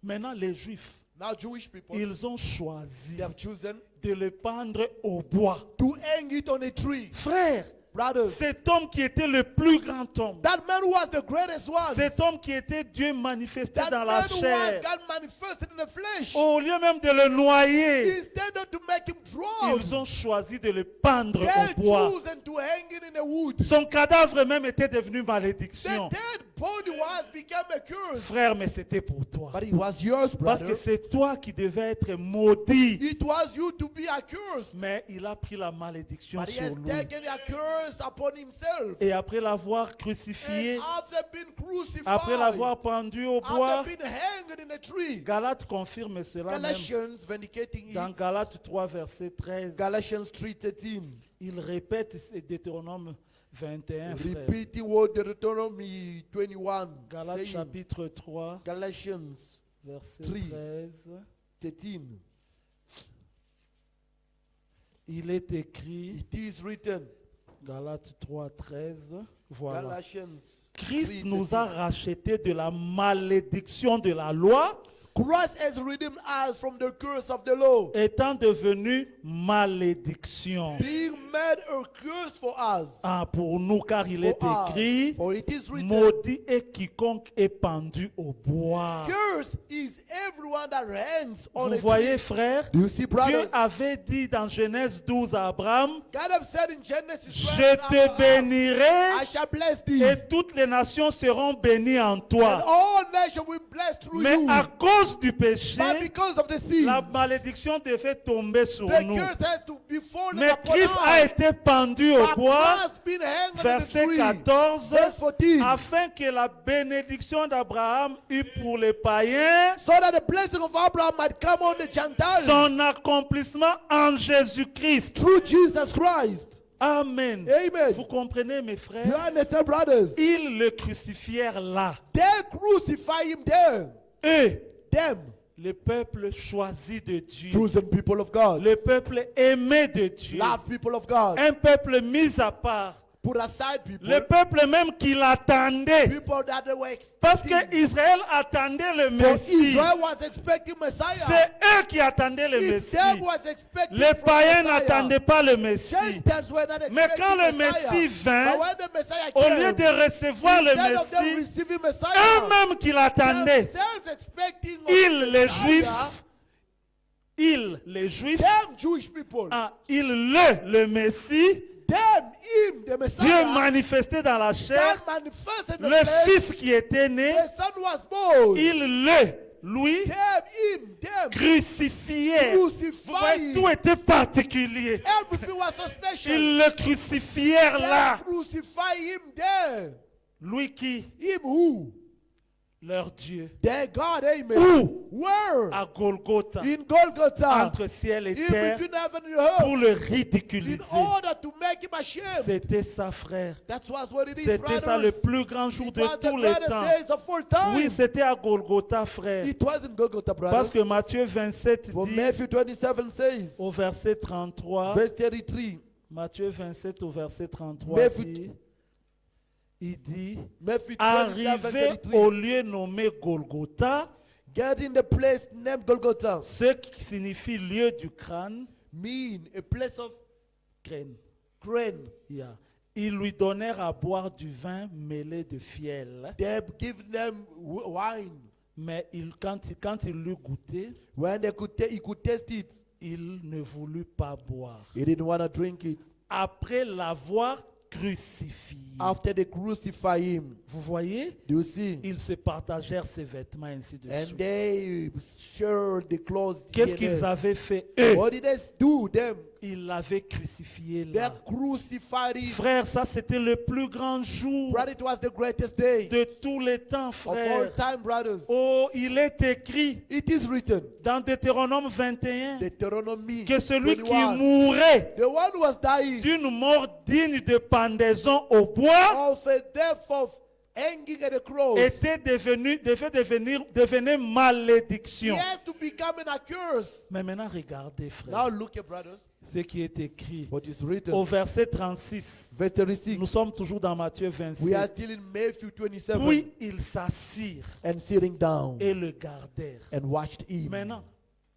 Maintenant, les Juifs, Now Jewish people, ils ont choisi they have chosen de le pendre au bois. to hang it on a tree. Frère, Brothers, cet homme qui était le plus grand homme, that man was the greatest one. cet homme qui était Dieu manifesté That dans la man was chair, God manifested in the flesh. au lieu même de le noyer, Instead of to make him drown, ils ont choisi de le pendre they au bois. chosen to hang it in the wood. Son cadavre même était devenu The malédiction. dead body was become a curse. Frère, mais c'était pour toi. But it was yours, Parce brother. que c'est toi qui devais être maudit. It was you to be accused. Mais il a pris la malédiction But he sur has lui. taken a curse upon himself. Et après l'avoir crucifié, And after being crucified, après l'avoir pendu au bois, after being hanged in a tree, Galates confirme cela même. Galatians vindicating Dans it. Galates 3, verset 13, Galatians 3:13. il répète Deutéronome 21, frère. Repeating what Deuteronomy 21 Galates saying. chapitre 3, Galatians verset 3. 13. 13. Il est écrit, It is written. Galates 3, 13, voilà. Galatians Christ 3:13. nous a rachetés de la malédiction de la loi, Christ has redeemed us from the curse of the law, étant devenu malédiction. being made a curse for us. Ah, pour nous, car il est For us. écrit, For it is written, maudit est quiconque est pendu au bois. curse is everyone that hangs on Vous a voyez, tree. frère, Do you see, Dieu brothers? avait dit dans Genèse 12 à Abraham, God have said in Genesis, je te bénirai I shall bless thee, et toutes les nations seront bénies en and toi. all nations will bless through Mais you. à cause du péché, But because of the sin, la malédiction devait tomber sur the nous. curse has to be fallen Mais upon Christ us. a été pendu au But bois, Christ been hanged on the verset tree. 14, Verse 14. afin que la bénédiction d'Abraham eût pour les païens So that the blessing of Abraham might come on the Gentiles son accomplissement en Jésus-Christ. through Jesus Christ. Amen. Amen. Vous comprenez, mes You frères? understand, brothers? Ils le crucifièrent là. They crucify him there. Eux, Them, le peuple choisi de Dieu, chosen people of God, le peuple aimé de Dieu, loved people of God, un peuple mis à part, put aside people, le peuple même qui l'attendait. people that they were Parce expecting. que Israël attendait le For Messie. Israel was expecting Messiah. C'est eux qui attendaient le If Messie. them was expecting Les from païens Messiah, n'attendaient pas le Messie. Gentiles were not Mais expecting quand le Messiah. Messie vint, But when the Messiah Au came, lieu de recevoir le instead of them Messie, receiving Messiah, eux-mêmes qui l'attendaient, themselves expecting of ils, les Messiah, Juifs, them Jewish people, le Messie, them, him, the Dieu Messiah, manifesté dans la chair, God manifested in the le flesh, Fils qui était né, the Son was born, lui, them, him, them, crucifiait. Vous voyez, crucified. tout était particulier. Everything was so special. Ils le crucifièrent là. They crucify him there. Lui qui, Him who? leur Dieu. Their God, amen. Où? Where? À Golgotha, In Golgotha. entre ciel et In terre, between heaven and pour earth. le In ridiculiser. order to make him ashamed. C'était ça, frère. That was what it is, C'était ça le brothers. plus grand jour It de was the tous les greatest temps. days of all time. Oui, c'était à Golgotha, frère. It was in Golgotha, brothers. Parce que Matthieu 27 For dit Matthew 27 says, au verset 33, verse 33, Matthieu 27 au verset 33, Matthew- il dit, Matthew 27, arrivé 33, au lieu nommé Golgotha, get in the place named Golgotha, ce qui signifie lieu du crâne, mean a place of crâne. crane. Yeah. Ils lui donnèrent à boire du vin mêlé de fiel. They give them wine. Mais quand il l'eut goûté, When they he could taste it, il ne voulut pas boire. he didn't want to drink it. Après l'avoir crucifié. After they crucify him, Vous voyez, do you see? ils se partagèrent ses vêtements ainsi de And suite. they shared the clothes Qu'est-ce together. qu'ils avaient fait eux? What did they do? Them Il l'avait crucifié They là. crucified him. Frère, ça c'était le plus grand jour Brother, it was the greatest day de tous les temps, of all frère. time, brothers. Oh, il est écrit It is written, dans Deutéronome 21 Deuteronomy que celui qui 21, mourrait the one who was dying d'une mort digne de pendaison au bois of a death of hanging at a cross, devenait he malédiction. has to become an accused. Mais maintenant, regardez, frère, Now look at brothers, ce qui est écrit what is written. au verset 36. Verse 36. Nous sommes toujours dans Matthieu We are 27. still in Matthew 27. Puis ils s'assirent And sitting down et le gardèrent. and watched him. Maintenant,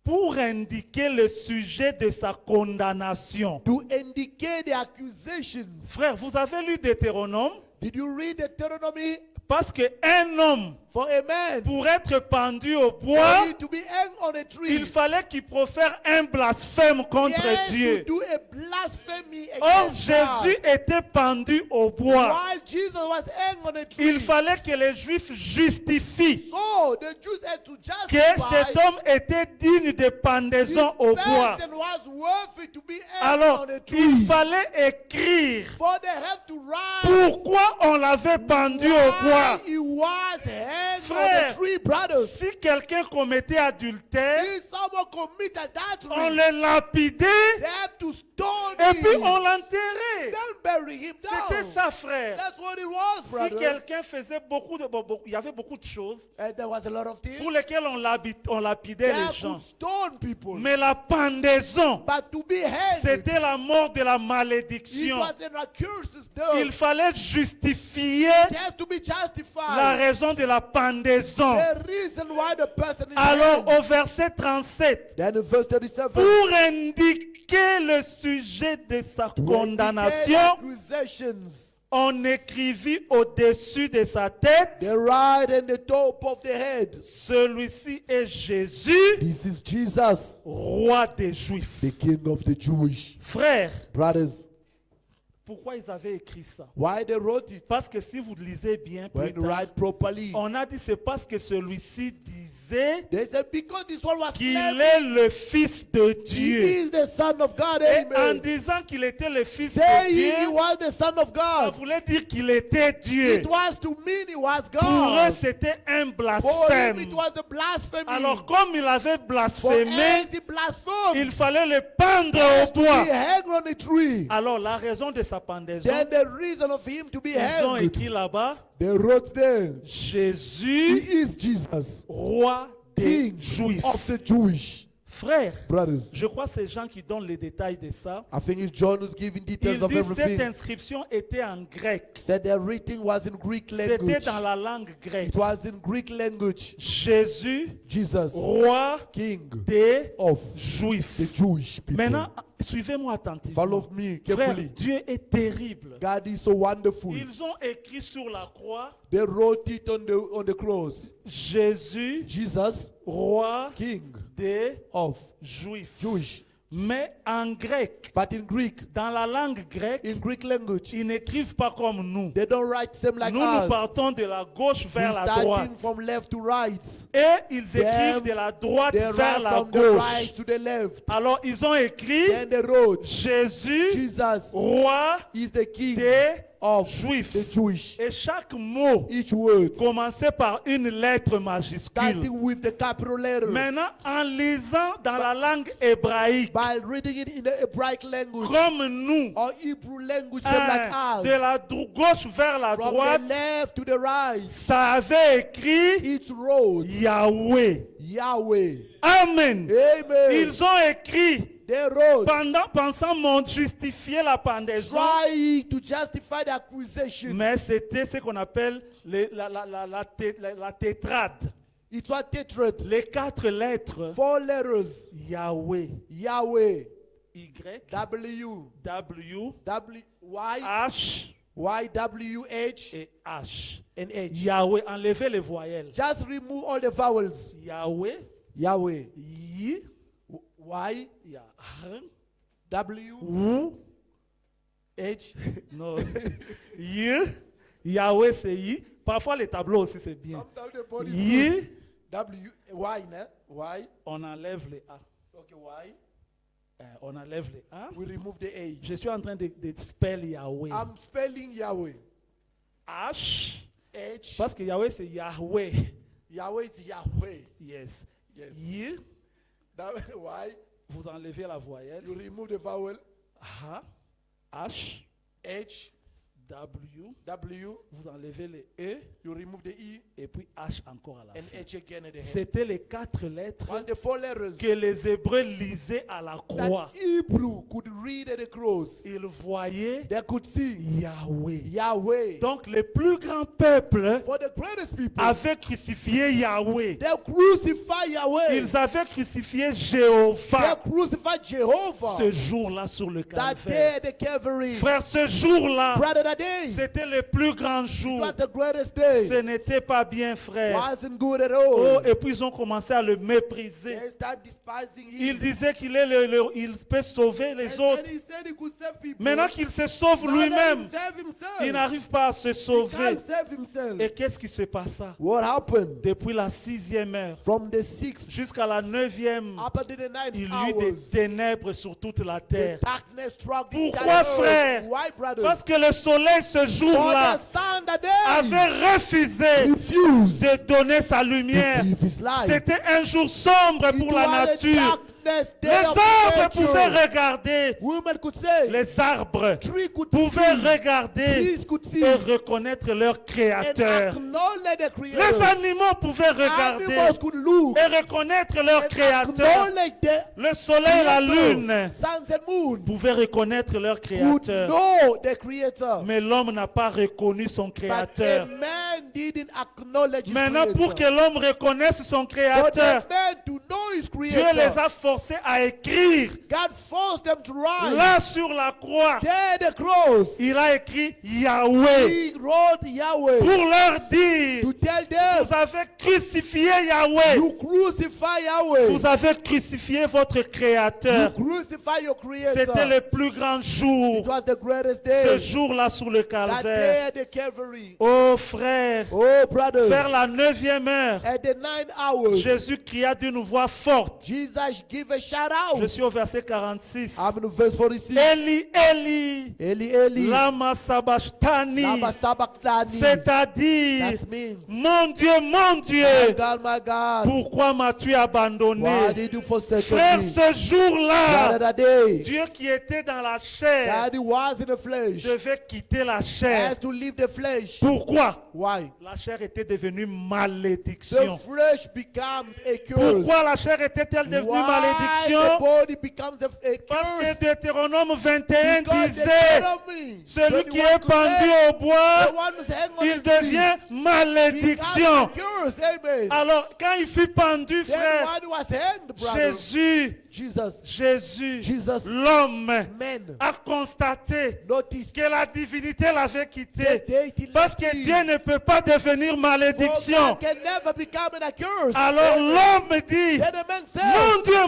pour indiquer le sujet de sa condamnation, To indicate the accusations. frère, vous avez lu Deutéronome? Did you read Deuteronomy? Parce qu'un homme, For a man, pour être pendu au for bois, him to be hanged on a tree, il fallait qu'il profère un blasphème he contre had Dieu. to do a blasphemy Or, against Jésus God. était pendu au bois. While Jesus was hanged on a tree, Il fallait que les Juifs justifient so the Jews had to que justify cet homme était digne de pendaison au this bois. person was worthy to be hanged Alors, on a tree. il fallait écrire For they have to write pourquoi on l'avait pendu au bois. why he was hanged Frère, on a tree, brothers. si quelqu'un commettait adultère, If someone commit on adultery, le lapidait they have to stone et puis him. on l'enterrait. Then bury him C'était down. ça, frère. That's what it was, Si brothers. quelqu'un faisait il y avait beaucoup de choses And there was a lot of things pour lesquelles on lapidait les that gens. could stone people. Mais la pendaison, But to be hanged, c'était la mort de la it malédiction. was an accursed death. Il fallait justifier It has to be justified. la raison de la pendaison. The reason why the person is Alors hanged. au verset 37, Then in verse 37, pour indiquer le sujet de sa to condamnation, indicate accusations, on écrivit au-dessus de sa tête, they write in the top of the head, celui-ci est Jésus, this is Jesus, roi des Juifs. the King of the Jewish. Frères, Brothers, pourquoi ils avaient écrit ça? why they wrote it? Parce que si vous lisez bien plus When you tard, write properly, on a dit c'est parce que celui-ci disait they said because this one was qu'il claiming est le Fils de he Dieu. is the Son of God. Et en Amen. disant qu'il était le Fils de Saying he Dieu, was the Son of ça God, voulait dire qu'il était Dieu. it was to mean he was Pour eux, God. c'était un For him, blasphème. it was a blasphemy. Alors, comme il avait For blasphémé, as he blasphemed, il fallait le pendre has au to be bois. hanged on a tree. Alors, la raison de sa pendaison, Then the reason of him to be ils ont hanged, écrit là-bas, they wrote there, he Jésus, is Jesus, roi des King Juifs. of the Jewish. Frère, Brothers, je crois que ces gens qui donnent les détails de ça, I think it's John who's giving ils details of disent cette everything. inscription était en grec. Said their writing was in Greek C'était language. dans la langue grecque. It was in Greek language. Jésus, Jesus, roi King des of Juifs. the Jewish people. Maintenant, suivez-moi attentivement. Follow me Frère, carefully. Dieu est terrible. God is so wonderful. Ils ont écrit sur la croix They wrote it on the cross. Jésus, Jesus, roi King des of Juifs. Jewish. Mais en grec, But in Greek, dans la langue grecque, in Greek language, ils n'écrivent pas comme nous. they don't write same like Nous, nous us. partons de la gauche vers We're la droite. starting from left to right. Et ils écrivent Them, de la droite They vers write la from the gauche. right to the left. Alors, ils ont écrit Then they wrote, Jésus, Jesus roi is the King des of Juifs. the Jewish. Et chaque mot Each word commençait par une lettre majuscule. starting with the capital letter. Maintenant, en lisant dans la langue hébraïque, By reading it in the Hebraic language comme nous, or Hebrew language, same like de us. la gauche vers la From droite, the left to the right, ça avait écrit it wrote Yahweh. Yahweh. Amen. Amen. Ils ont écrit They wrote, pensant justifier la pendaison, trying to justify the accusation. mais c'était ce qu'on appelle la tétrade. It was tetrad. Les 4 lettres, 4 letters. Yahweh, Yahweh. Y, W. W, W. Y. H Y. W. H. et H. And H. Yahweh, enlevez les voyelles. Just remove all the vowels. Yahweh, Yahweh. Y, Y. W. ou, H. non, Y, Yahweh c'est Y. Parfois les tableaux aussi c'est bien. Sometimes the body is Y, good. W. Y. Ne? Y. on enlève les A. Okay. Y. On enlève les A. We remove the A. Je suis en train de spell Yahweh. I'm spelling Yahweh. H. H. Parce que Yahweh c'est Yahweh. Yahweh is Yahweh. Yes. Yes. Y. That why Vous enlevez la voyelle. you remove the vowel H. H. H, W. W, Vous enlevez le E. you remove the E, Et puis H encore à la and fin. H again at the end. C'était les 4 lettres Was the 4 letters que les Hébreux lisaient à la croix. that Hebrew could read at the cross. Ils voyaient They could see Yahweh. Yahweh. Donc le plus grand peuple For the greatest people, avait crucifié Yahweh. they crucified Yahweh. Ils avaient crucifié They Jéhovah crucified Jehovah. ce jour-là sur le That calvaire. day, the Calvary. Frère, ce jour-là, Brother, that day, it c'était le plus grand jour. was the greatest day. Ce n'était pas bien, frère. Wasn't good at Oh, all. et puis ils ont commencé à le mépriser. They start despising Il him. disait il peut sauver les And autres. he said he could save people. Maintenant qu'il se sauve Now let him lui-même, save himself. il n'arrive pas à se He sauver. can't save himself. Et qu'est-ce qui se passa? What happened? Depuis la 6e heure From the 6th jusqu'à la 9e, up to the 9th il y eut des hours, ténèbres sur toute la terre. the darkness struck the Pourquoi, entire earth. frère? Why, brother? Parce que le soleil ce For jour-là the sun that day avait refusé refused de donner sa to lumière. give his life. C'était un jour sombre It pour la was a nature. darkness day Les of arbres nature. pouvaient regarder. Women could say, Les arbres tree could pouvaient see, regarder trees could see, et reconnaître leur and créateur. acknowledge the Les creator. animaux pouvaient regarder Animals could look et reconnaître leur and créateur. acknowledge the Le soleil et la lune creator. Suns and moon pouvaient reconnaître leur could créateur. know the creator. Mais l'homme n'a pas reconnu son But créateur. a man didn't acknowledge his Maintenant, creator. pour que l'homme reconnaisse son For the créateur, man to know his Dieu les creator, a forcés à écrire. God forced them to write. Là sur la croix, There the cross. il a écrit Yahweh He wrote Yahweh pour leur dire, to tell them, vous avez crucifié Yahweh. you crucify Yahweh. Vous avez crucifié votre You créateur. crucify your C'était creator. le plus grand It jour. was the greatest Ce day. jour-là sur le That calvaire. day at the Calvary. Oh frère, Oh, brothers. vers la 9e heure, At the 9 hours, Jésus cria d'une voix forte. Jesus give a shout Je out. suis au verset 46. I'm in verse 46. Eli, Eli, Eli, Eli, lama sabachthani. lama sabachthani. C'est-à-dire, That means, mon Dieu, my Dieu, my God, pourquoi m'as-tu why abandonné? did you forsake Frère, me? ce Brother, jour-là, that day, Dieu qui était dans la chair that he was in the flesh, devait quitter la chair. has to leave the flesh. Pourquoi? Why? La chair était devenue The malédiction. flesh becomes a curse. Pourquoi la chair était-elle devenue Why the malédiction? body becomes a Parce curse? que Deutéronome 21 Because the disait, enemy, celui qui 21 est pendu said, au bois, the one who's hanging on il the tree devient becomes malédiction. a curse. Amen. Alors, quand il fut pendu, Then frère, one was hanged, brother. Jésus, Jesus, l'homme, men, a constaté notice que la divinité l'avait the quitté. deity Parce left que him. Dieu ne peut pas devenir For malédiction. God can never become a curse. Alors Amen. l'homme dit, Then the man said,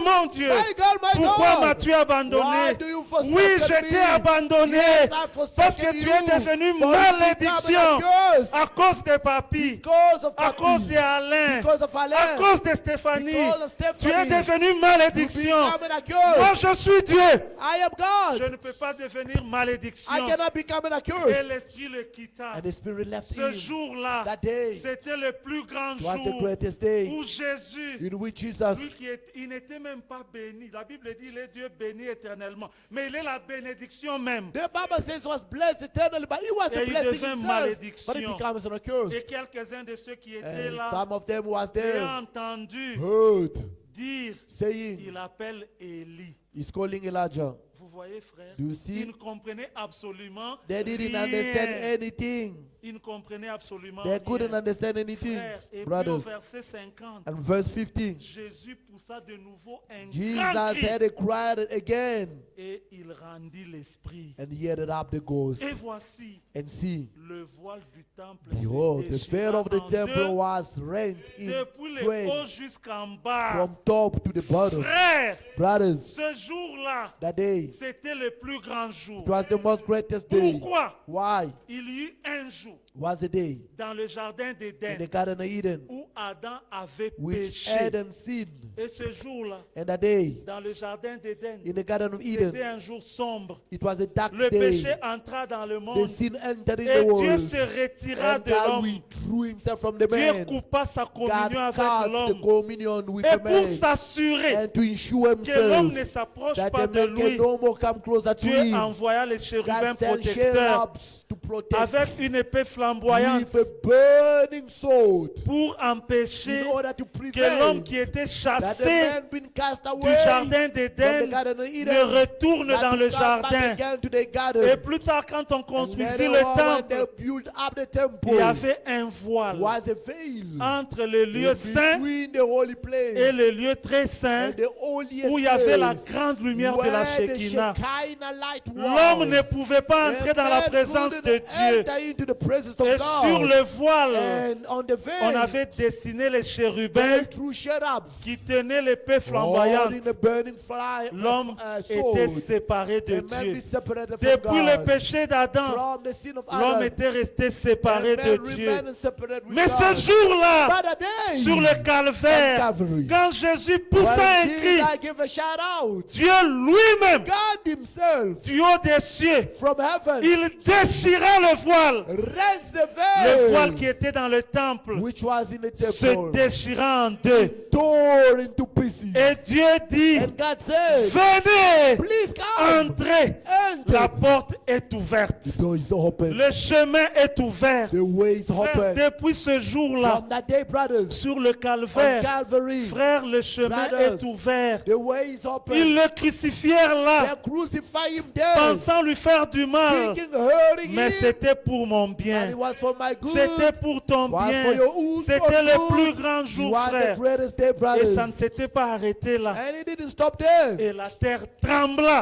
mon Dieu, my God, my pourquoi God, m'as-tu why abandonné? do you forsake Oui, me? je t'ai abandonné. Yes, I forsaken Parce que tu es you. devenu For you malédiction become a curse. à cause de Papy, Because of à Papi, cause d'Alain, because of Alain, à cause de Stéphanie. because of Tu es Stephanie, devenu you malédiction. become a curse. Moi, je suis Dieu. I am God. Je ne peux pas devenir malédiction. I cannot become a Et curse. l'esprit le quitta. And the spirit left Ce him. jour-là, That day c'était le plus grand was the jour greatest day où Jésus, in which Jesus, lui il n'était même pas béni. La Bible dit il est Dieu béni éternellement. Mais il est la bénédiction même. the Bible says, was blessed eternally, but he was Et the il blessing devint himself. malédiction. But he becomes a curse. Et quelques-uns de ceux qui étaient And là some of them was ont there, entendu heard, dire, saying, il appelle Élie. he's calling Elijah. Vous voyez, frère, Do you see? ils ne comprenaient absolument They didn't rien. understand anything. Ils ne comprenaient absolument They couldn't rien. understand anything, Frère, et puis au brothers. verset 50, And verse 15, Jésus poussa de nouveau un Jesus grand cri had a cried again, et il rendit l'esprit. and he headed up the ghost. Et voici, And see, le voile du temple behold, se the déchira veil of the en temple deux, was rent in depuis le twain, haut jusqu'en bas. from top to the bottom. Frère, Brothers, ce jour-là, that day, c'était le plus grand jour. it was the most greatest day. Pourquoi? Why Il y eut un jour was the day dans le jardin in the d'Éden Garden of Eden où Adam avait which péché. Adam sinned. Et ce jour-là, And that day, dans le jardin d'Éden, in the Garden of c'était Eden, un jour sombre. it was a dark Le day. péché entra dans le The monde. sin entered in Et the Dieu world. se retira And de God l'homme. withdrew himself from the Dieu man. coupa sa God communion avec cut the l'homme. communion with Et the pour man. s'assurer And to ensure que l'homme ne himself s'approche that pas the de man lui, can no more come closer to Dieu him, envoya les chérubins God sent protecteurs cherubs to protect avec une épée flamboyante with a burning sword pour empêcher in order to que l'homme prevent qui était that the chassé man been cast du away jardin from the d'Éden Garden of ne Eden, retourne that dans to le come back jardin. again to the garden. Et plus tard, quand on And construisit later le on, when they temple, built up the il temple, y avait un voile was a veil entre le lieu saint between the holy place et le lieu très saint and the holiest où il y avait la place, grande lumière de la where the Shekinah. Shekinah light L'homme ne was. pouvait pas entrer dans la And man présence de couldn't Dieu. enter into the presence of Et God. sur le voile, And on the veil, on avait dessiné les chérubins through cherubs, qui tenaient l'épée holding flamboyante. a burning fire, L'homme sword. était séparé de The man Dieu. be separated Depuis from le God. péché d'Adam, From the sin of l'homme Adam, était resté séparé and de man Dieu. remained separated with Mais God. ce jour-là, But a day, sur le on calvaire, Calvary, quand Jésus poussa un when cri, Jesus gave a shout out, Dieu lui-même, God himself du haut des cieux, from heaven il déchira le voile. rent the Le voile veil qui était dans le temple which was in the se temple, déchira en deux. tore into pieces. Et Dieu dit, And God said, venez, please come, entrez. enter. La porte est ouverte. The door is open. Le chemin est ouvert. The way is Frère, open. depuis ce jour-là, From that day, brothers, sur le on calvaire, Calvary, frère, le chemin Brothers, est ouvert. the way is open. Ils le crucifièrent They là, crucify him there, pensant lui faire du mal. thinking hurting Mais him, c'était pour mon and bien. it was for my good. C'était pour ton was for bien. your own C'était le good. plus grand It jour, was the frère. greatest day, Et brothers. ça ne s'était pas arrêté là. And it didn't stop there. Et la terre trembla.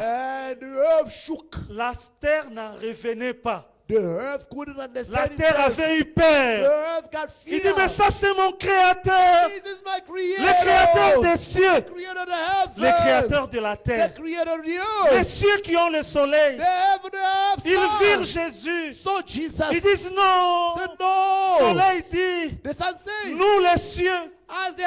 And the earth shook. La terre n'en revenait pas. The earth couldn't La understand terre itself. avait eu The peur. earth got Il fear. dit, mais ça c'est mon créateur. This is my Le créateur des creator. cieux. The creator of the heavens. Le créateur de la The terre. creator of the Les earth. cieux qui ont le soleil. The heaven and Ils earth. virent Jésus. So Jesus Ils disent non. said Le no. soleil dit, The sun says, nous les cieux as the et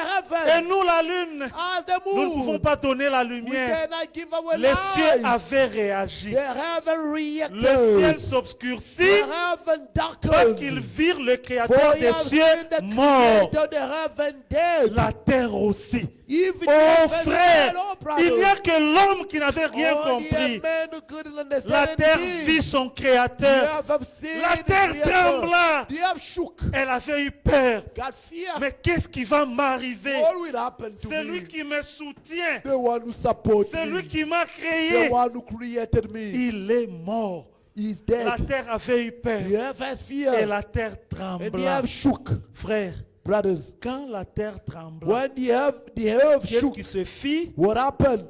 heaven, nous la lune, as the nous ne pouvons moon, pas donner la we lumière. cannot give away Les cieux light. avaient réagi. The heaven Le ciel reacted. s'obscurcit The heaven parce qu'ils darkened. virent le For créateur he des has cieux seen the mort. creator of the heaven dead. La terre aussi. Even the Oh heaven frère, fell, oh, il n'y a brothers. que l'homme qui n'avait rien Only compris. a man who couldn't understand La terre anything. vit son The créateur. earth have seen La the terre creator. trembla. The earth shook. Elle avait eu peur. Got fear. Mais qu'est-ce qui va m'arriver? What will happen to C'est me? lui qui me soutient. The one who supports C'est lui me. qui m'a The créé. one who created me. Il est mort. He is La dead. terre avait eu peur. The earth has fear. Et la terre And the trembla. earth shook. Frère, Brothers, quand la terre trembla, when the earth qu'est-ce shook, qui se fit? what happened?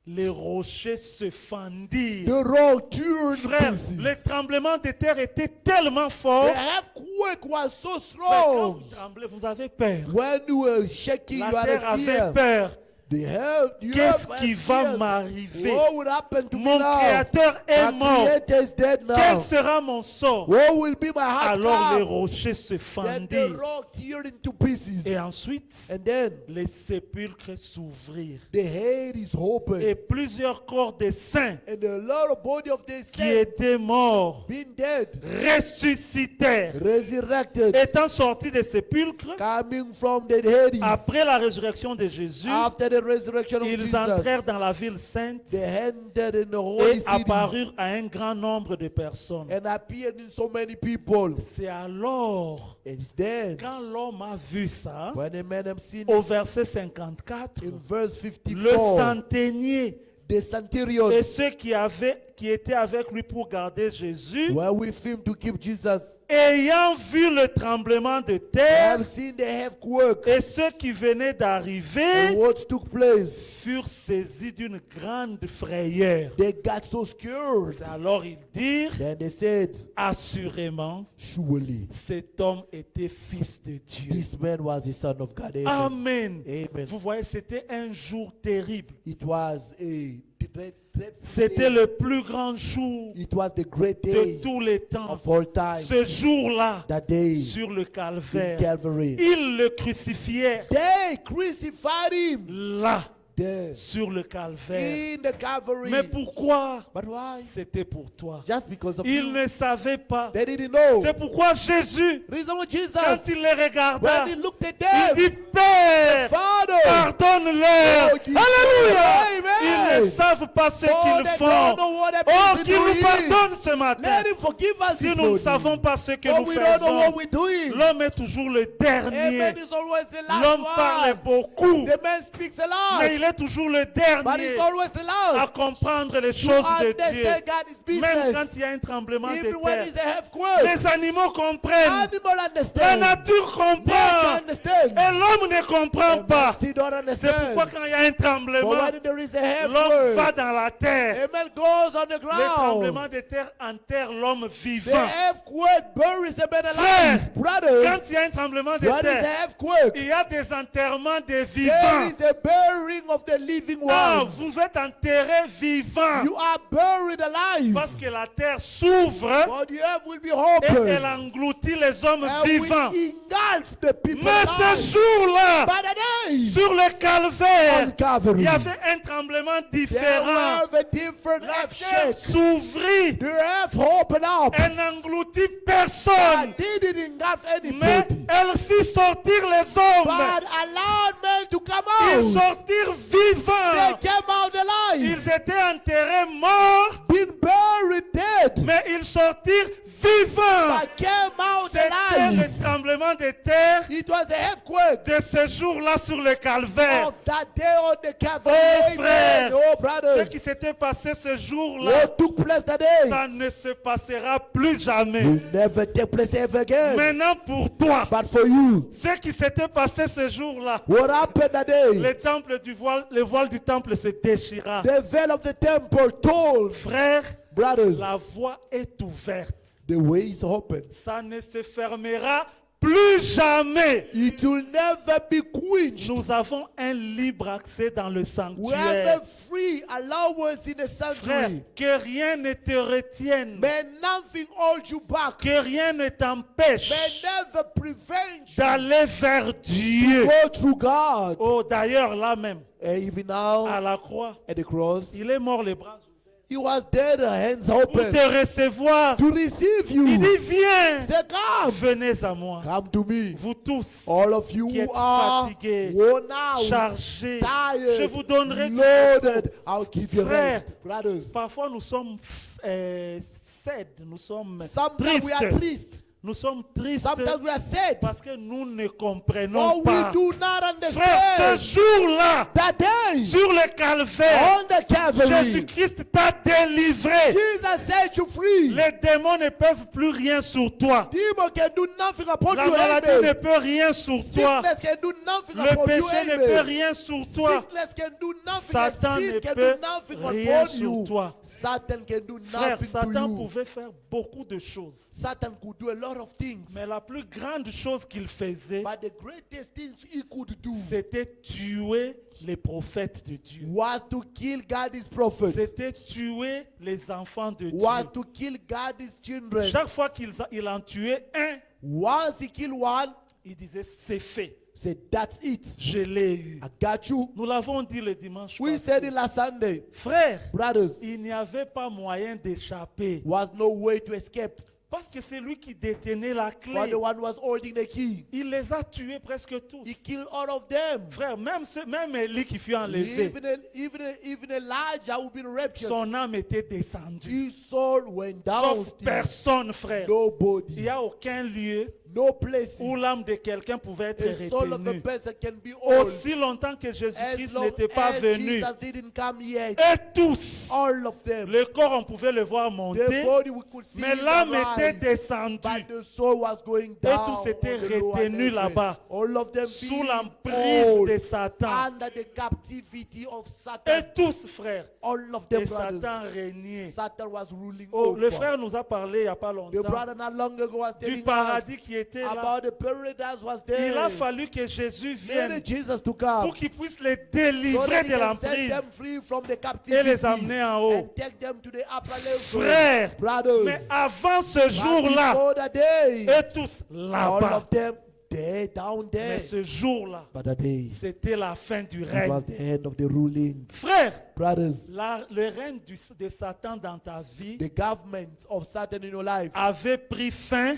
Les rochers se fendirent. The rock turned to Frère, pieces. le tremblement de terre était tellement fort. The earthquake was so Frère, quand strong. vous tremblez, vous avez peur. When you were shaking, you La had terre a avait fear. peur. The earth Qu'est-ce has qui va fears. m'arriver? What will happen to Mon me now? créateur est My mort. creator is dead Quel now. sera mon sort? What will be my Alors les outcome? rochers se Then the fendirent. rock teared into pieces. Et ensuite, And then les sépulcres s'ouvrirent. the head is open. Et plusieurs corps des saints And a lot of body of the qui saints étaient morts being dead, ressuscitèrent. resurrected, Étant sortis des sépulcres, coming from the Hades. après la résurrection de Jésus, After the resurrection of ils Jesus, entrèrent dans la ville sainte they entered in the holy et city apparurent à un grand nombre de personnes. and appeared in so many people. C'est alors, And it's then, quand l'homme a vu ça, when a man have seen au verset 54, in verse le 54, centenier the centurion et ceux qui étaient avec lui pour garder Jésus, were with him to keep Jesus, ayant vu le tremblement de terre have seen the earthquake et ceux qui venaient and d'arriver what took place. furent saisis d'une grande frayeur. They got so scared. C'est alors ils dirent, Then they said, assurément, surely cet homme était fils de Dieu. this man was the son of God. Amen. Amen. Amen. Vous voyez, c'était un jour terrible. It was a C'était le plus grand jour It was the great de day tous les temps. of all time. Ce jour-là, That day sur le in calvaire, Calvary. ils le crucifièrent They crucified him là, there sur le calvaire. in the Calvary. Mais pourquoi? But why? C'était pour toi. Just because of Ils you. ne savaient pas. They didn't know. C'est pourquoi Jésus, Reason why quand Jesus, il les regarda, when he looked at il them, dit, Père, Father, pardonne-leur. Oh, Jesus. Alléluia. Amen. Ils ne savent pas ce for qu'ils they font. don't know what they're Oh, busy qu'il nous doing. pardonne ce matin. Let him forgive us Si this nous ne morning. savons pas ce que For nous we don't know what faisons, we're doing. l'homme est toujours le dernier. Amen is always the last L'homme parle one. beaucoup, The man speaks a lot, mais il est toujours le but dernier he's always the à last. comprendre les To choses de Dieu. understand God's Même quand business. il y a un tremblement de Even when terre, it's a earthquake, les animaux comprennent, animal la understand. nature Nature comprend, understand. et l'homme ne comprend The man pas. still don't C'est pourquoi understand. quand il y a un But tremblement, when there is a l'homme va earthquake, dans la terre. a man goes on the Le tremblement ground. de terre enterre l'homme The vivant. earthquake buries a man Frère, alive. Brothers, quand il y a un tremblement de when there is terre, a earthquake, il y a des enterrements de there vivants. is a burying of the living Ah, ones. vous êtes enterrés vivants. You are buried alive. Parce que la terre s'ouvre But the earth will be et elle open. engloutit les hommes And vivants. will engulf the people Mais ce alive. jour-là, By the day, sur le calvaire, on Calvary, il y avait un tremblement there différent. were a different La terre earthquake. s'ouvrit. The earth opened up. Elle n'engloutit But personne. didn't engulf Mais anybody. elle fit sortir les hommes. But allowed men to come Ils out. sortirent They vivants. came out alive. Ils étaient enterrés morts, Been buried dead. mais ils sortirent vivants. But came out C'était alive. le tremblement de terre It was an earthquake de ce jour-là sur le calvaire. of that day on the Calvary. Oh, frère. Amen. Oh, Ce brothers. qui s'était passé ce jour-là, What took place that day ça ne se passera plus jamais. will never take place ever again. Maintenant pour toi, But for you, ce qui s'était passé ce jour-là, what happened that day? le voile du temple se déchira. The veil of the temple told, Frère, brothers, la voie est ouverte. the way is open. Ça ne se fermera plus jamais. It will never be quenched. Nous avons un libre accès dans le We sanctuaire. have a free allowance in the Frère, sanctuary. que rien ne te retienne, May nothing hold you back. que rien ne t'empêche May never prevent you d'aller vers Dieu. go through God. Oh, d'ailleurs, là même, And even now, à la croix, at the cross, il est mort les bras ouverts he was dead, hands pour open, te recevoir. to receive Il you. dit, viens, Say, come, venez à moi. come to me. Vous tous, All of you qui who êtes are fatigués, worn out, chargés, tired, je vous donnerai du loaded, I'll give you Frère, rest. Brothers, Parfois, nous sommes sad, nous sommes sometimes we are tristes. triste. Nous sommes tristes Sometimes we are sad. parce que nous ne comprenons Oh, we pas. do not Frère, understand. ce jour-là, That day, sur le calvaire, on the Calvary, Jésus-Christ t'a délivré. Jesus set you free. Les démons ne peuvent plus rien sur toi. Demon can do nothing upon La you. maladie Amen. ne peut rien sur toi. Sickness can do nothing Le upon you. péché ne peut Amen. rien sur toi. Sickness can do nothing. Satan and ne sin can peut do nothing rien upon sur you. toi. Satan can do Frère, nothing to Satan you. pouvait faire beaucoup de choses. Satan could do a lot of things. Mais la plus grande chose qu'il faisait, But the greatest things he could do c'était tuer les prophètes de Dieu. was to kill God's prophets. C'était tuer les enfants de Was Dieu. to kill God's children. Chaque fois il en tuait un, Once he killed one, il disait c'est fait. said, that's it. Je l'ai eu. I got you. Nous l'avons dit le dimanche We passé. said it last Sunday. Frère, Brothers, il n'y avait pas moyen d'échapper. was no way to escape. Parce que c'est lui qui détenait la For clé. the one who was holding the key. Il les a tués presque tous. He killed all of them. Frère, même Élie qui fut enlevé, Even Elijah who been raptured, son âme était descendue. his soul went down. Sauf Still. personne, frère. Il Nobody, n'y a aucun lieu no place où l'âme de quelqu'un pouvait être the soul of a retenue. person can be old. Aussi longtemps que As Jésus-Christ long n'était pas as venu. Jesus didn't come yet, Et tous, all of them, le corps, on pouvait le voir the monter, body we could see mais them l'âme rise, était descendue. but the soul was going Et down. tous étaient on the lower retenus level. là-bas, All of them sous being l'emprise old, de Satan. under the captivity of Et Satan. tous, frères, All of et them brothers. Satan régnait. Satan was ruling Oh, over. le frère nous a parlé il n'y a pas The longtemps brother not long ago was du telling us paradis qui était là. about the period that was there. Il a fallu que Jésus vienne Needed Jesus to come pour qu'il puisse les so délivrer that he de can set l'emprise them free from the et captivity les amener en haut. and take them to the upper level. Frères, Brothers, mais avant ce but jour-là, before the day, eux tous all là-bas, of them there, down mais there. ce jour-là, But the day, c'était la fin du it règne. was the end of the ruling. Frères, Brothers, le règne de Satan dans ta vie the government of Satan in your life avait pris fin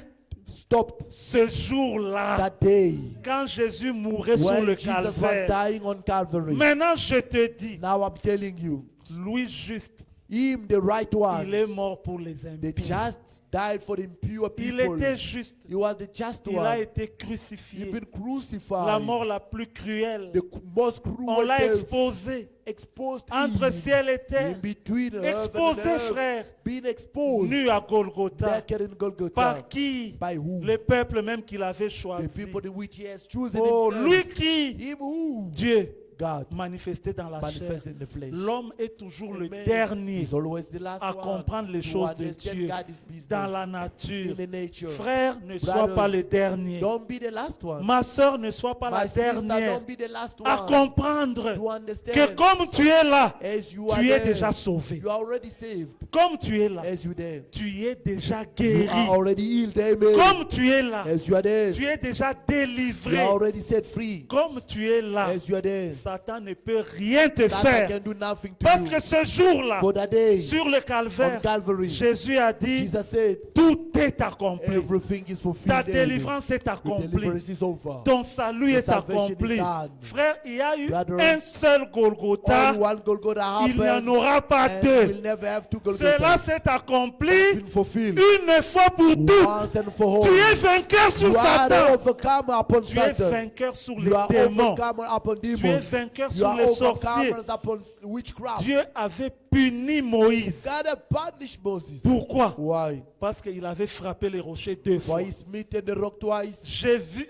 stopped ce jour-là, that day quand Jésus mourait sur when le Jesus was calvaire. dying on Calvary. Maintenant, je te dis, Now I'm telling you, lui juste, him, the right il one, est mort pour les the impies. just died for the impure Il people. était juste. He was the just Il a one. été He's crucifié. been crucified. La mort la plus cruelle. The most On cruel l'a death, exposé exposed entre him ciel et in terre. between heaven and Exposé, earth, frère, being exposed nu à Golgotha. naked in Golgotha. Par qui? By who? Le peuple même qu'il avait The choisi. people in which he has chosen Oh, himself. lui qui, Him who? Dieu, God manifesté dans la chair. manifest in the flesh. L'homme est toujours le Man dernier is always the last à one comprendre les to choses de understand Dieu God's business dans la in nature. the nature. Frère, ne sois Brothers, pas le dernier. Don't be the last one. Ma soeur, ne sois pas My la sister, dernière don't be the last à one comprendre to understand. que comme tu es là, As you are tu es there, déjà sauvé. you are already saved. Comme tu es là, As you there, tu es déjà you guéri. are already healed. Amen. Comme tu es là, As you are there, tu es déjà you délivré. are already set free. Comme tu es là, As you are there, Satan ne peut rien te Satan faire. can do nothing to Parce you. que ce jour-là, For that day, sur le on calvaire, Calvary, Jésus a dit, Jesus said, tout est accompli. everything is fulfilled. Ta Amen. délivrance est The accomplie. deliverance is over. Ton salut The est salvation accompli. is done. Frère, il y a eu Brother, un seul Golgotha. Only one Golgotha Il n'y en happened, aura pas and deux. we'll never have two Cela Golgothas. s'est It's accompli been fulfilled une fois pour toutes. once and for all. Tu es vainqueur sur You are Satan. overcomer upon Tu es Satan. vainqueur sur You les are démons. overcomer upon Tu es demons. vainqueur You sur are les sorciers. overcomers upon witchcraft. Dieu avait puni Moïse. God had punished Moses. Pourquoi? Why? Parce qu'il avait frappé les rochers deux fois. Why he smitten the rock twice?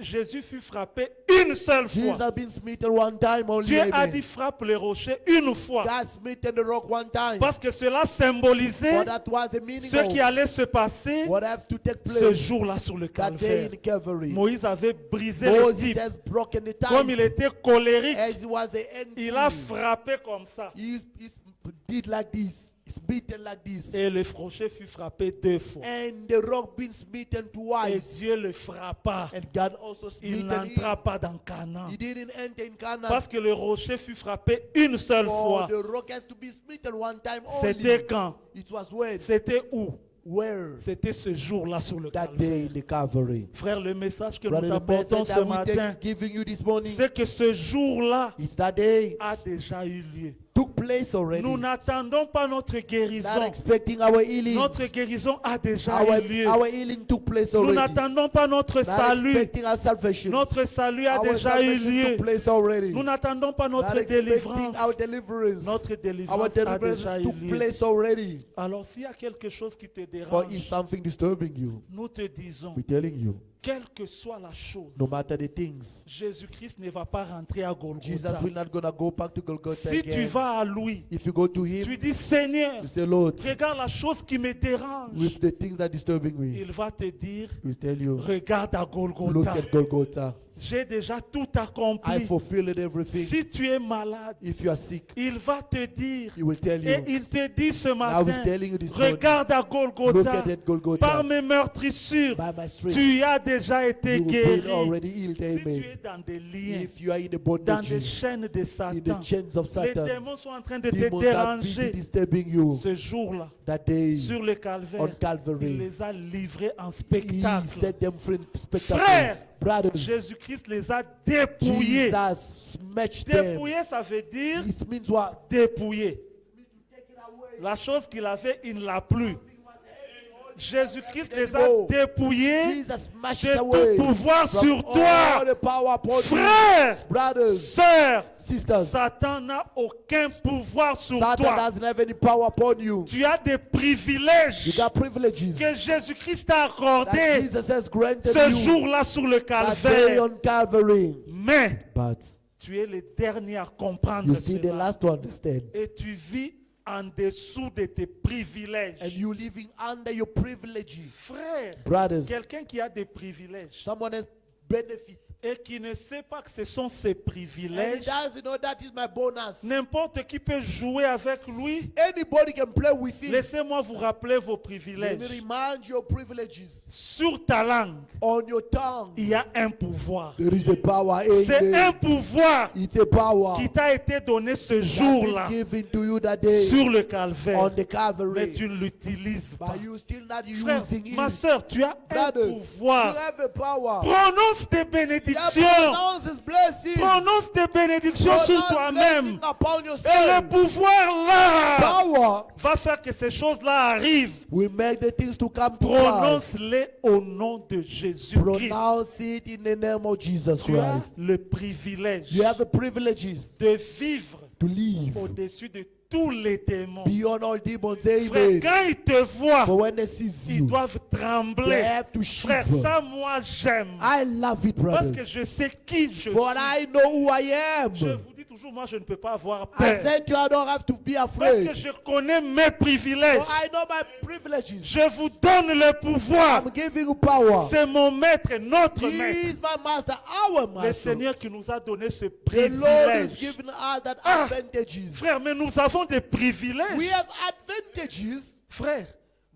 Jésus fut frappé une seule Jesus fois. has been smitten one time only. Dieu a Amen. dit frappe les rochers une fois. God smitten the rock one time. Parce que cela symbolisait For that was the meaning ce qui of allait se passer what have to take ce place jour-là sur le that day calvaire. in Calvary. Moïse avait brisé le Moses type. has broken the Comme time il était colérique, as he was angry. il a frappé comme ça. He did like this. He's beaten like this. Et le rocher fut frappé deux fois. And the rock been smitten Et twice. Dieu le frappa. And God also Il smitten n'entra him. pas dans Canaan. He didn't enter in Canaan. Parce que le rocher fut frappé une seule For fois. the rock has to be smitten one time C'était only. quand? It was when? C'était où? Where? C'était ce jour-là sur le That calvaire. day in the Calvary. Frère, le message que Brother, nous the t'apportons message ce that we matin, take giving you this morning c'est que ce jour-là is that day a déjà eu lieu. took place already. Nous n'attendons pas notre Not guérison. expecting our healing. Notre guérison a déjà Our, eu lieu. our healing took place Nous already. n'attendons pas notre Not salut. expecting our salvation. Notre salut a Our déjà eu salvation lieu. took place already. Nous n'attendons pas Not notre expecting délivrance. our deliverance. Notre Our délivrance a deliverance déjà eu took lieu. place already. Alors s'il y a quelque chose qui te For if dérange, something disturbing you, nous te disons, we're telling you, quelle que soit la chose, no matter the things, Jésus-Christ ne va pas rentrer à Jesus Golgotha. will not gonna go back to Golgotha Si tu again. vas à lui, If you go to him, tu dis Seigneur, you say, Lord, regarde la chose qui me dérange. with the things that disturbing me, Il va te dire, he will tell you, regarde à look Golgotha. at Golgotha. J'ai déjà tout I accompli. fulfilled everything. Si tu es malade, If you are sick, il va te dire, he will tell et you. il te dit ce Now he's matin, telling you this morning, regarde à look Golgotha. at that Golgotha. Par mes meurtrissures, By my strength, tu as déjà été you've been guéri. already healed. Si tu Amen. es dans des liens, If you are in the dans des bondages, chaînes de in Satan, the chains of les Satan, démons sont en train de te demons are busy déranger. disturbing you. Ce jour-là, That day, sur le on calvaire, il Calvary, les a livrés en he spectacle. set them free in spectacle. Frère, Brothers, Jésus-Christ les a dépouillés. Jesus smashed them. Dépouiller, ça veut dire It means what? dépouiller. La chose qu'il avait, il ne l'a plus. Jésus-Christ les a dépouillés Jesus smashed de away tout pouvoir from sur all toi. the power upon you. Frère, Brothers, sœur, sisters, Satan n'a aucun pouvoir sur Satan toi. doesn't have any power upon you. Tu as des You privilèges got privileges que Jésus-Christ t'a that accordés Jesus has granted ce you jour-là sur le that day calvaire. on Calvary. Mais But tu es le dernier à comprendre you still the cela. last to understand. Et tu vis en dessous de tes privilèges. and you living under your privileges. Frère, Brothers, quelqu'un qui a des privilèges someone has benefit et qui ne sait pas que ce sont ses and he privilèges, doesn't know that is my bonus. n'importe qui peut jouer avec lui. Anybody can play with him. Laissez-moi vous rappeler vos Let privilèges. me remind you of privileges. Sur ta langue, On your tongue, il y a un pouvoir. there is a power. C'est un Amen. pouvoir It's a power qui t'a été donné ce that's jour-là been given to you that day sur le on calvaire, the mais Calvary. tu ne l'utilises pas. But you still not Frère, using ma it. soeur, tu as un Brothers, you pouvoir. have a power. Prononce tes You bénédictions. pronounce his blessing. Prononce tes bénédictions sur Pronounce toi-même. blessing upon Et le yourself. pouvoir là Power va faire que ces choses-là arrivent. will make the things to come to pass. Prononce-les au nom de Jésus-Christ. Pronounce it in the name of Jesus Tu as Christ. le privilège You have the privileges de vivre to live au-dessus de tous les démons. beyond all demons. Frère, Amen. quand ils te voient, But when they see ils you, doivent they trembler. have to Frère, shiver. ça, moi, j'aime. I love it, Parce que brothers. je sais qui je For suis. I know who I Je am. vous dis toujours, moi, je ne peux pas avoir I peur. said you, I don't have to be Parce afraid. que je connais mes privilèges. For I know my privileges. Je vous donne le pouvoir. I'm giving you power. C'est mon maître, notre He maître. is my master, our Le master. Seigneur qui nous a donné ce The Lord is privilège. giving us that Ah. advantages. Frère, mais nous avons des We privilèges. have advantages, Frère,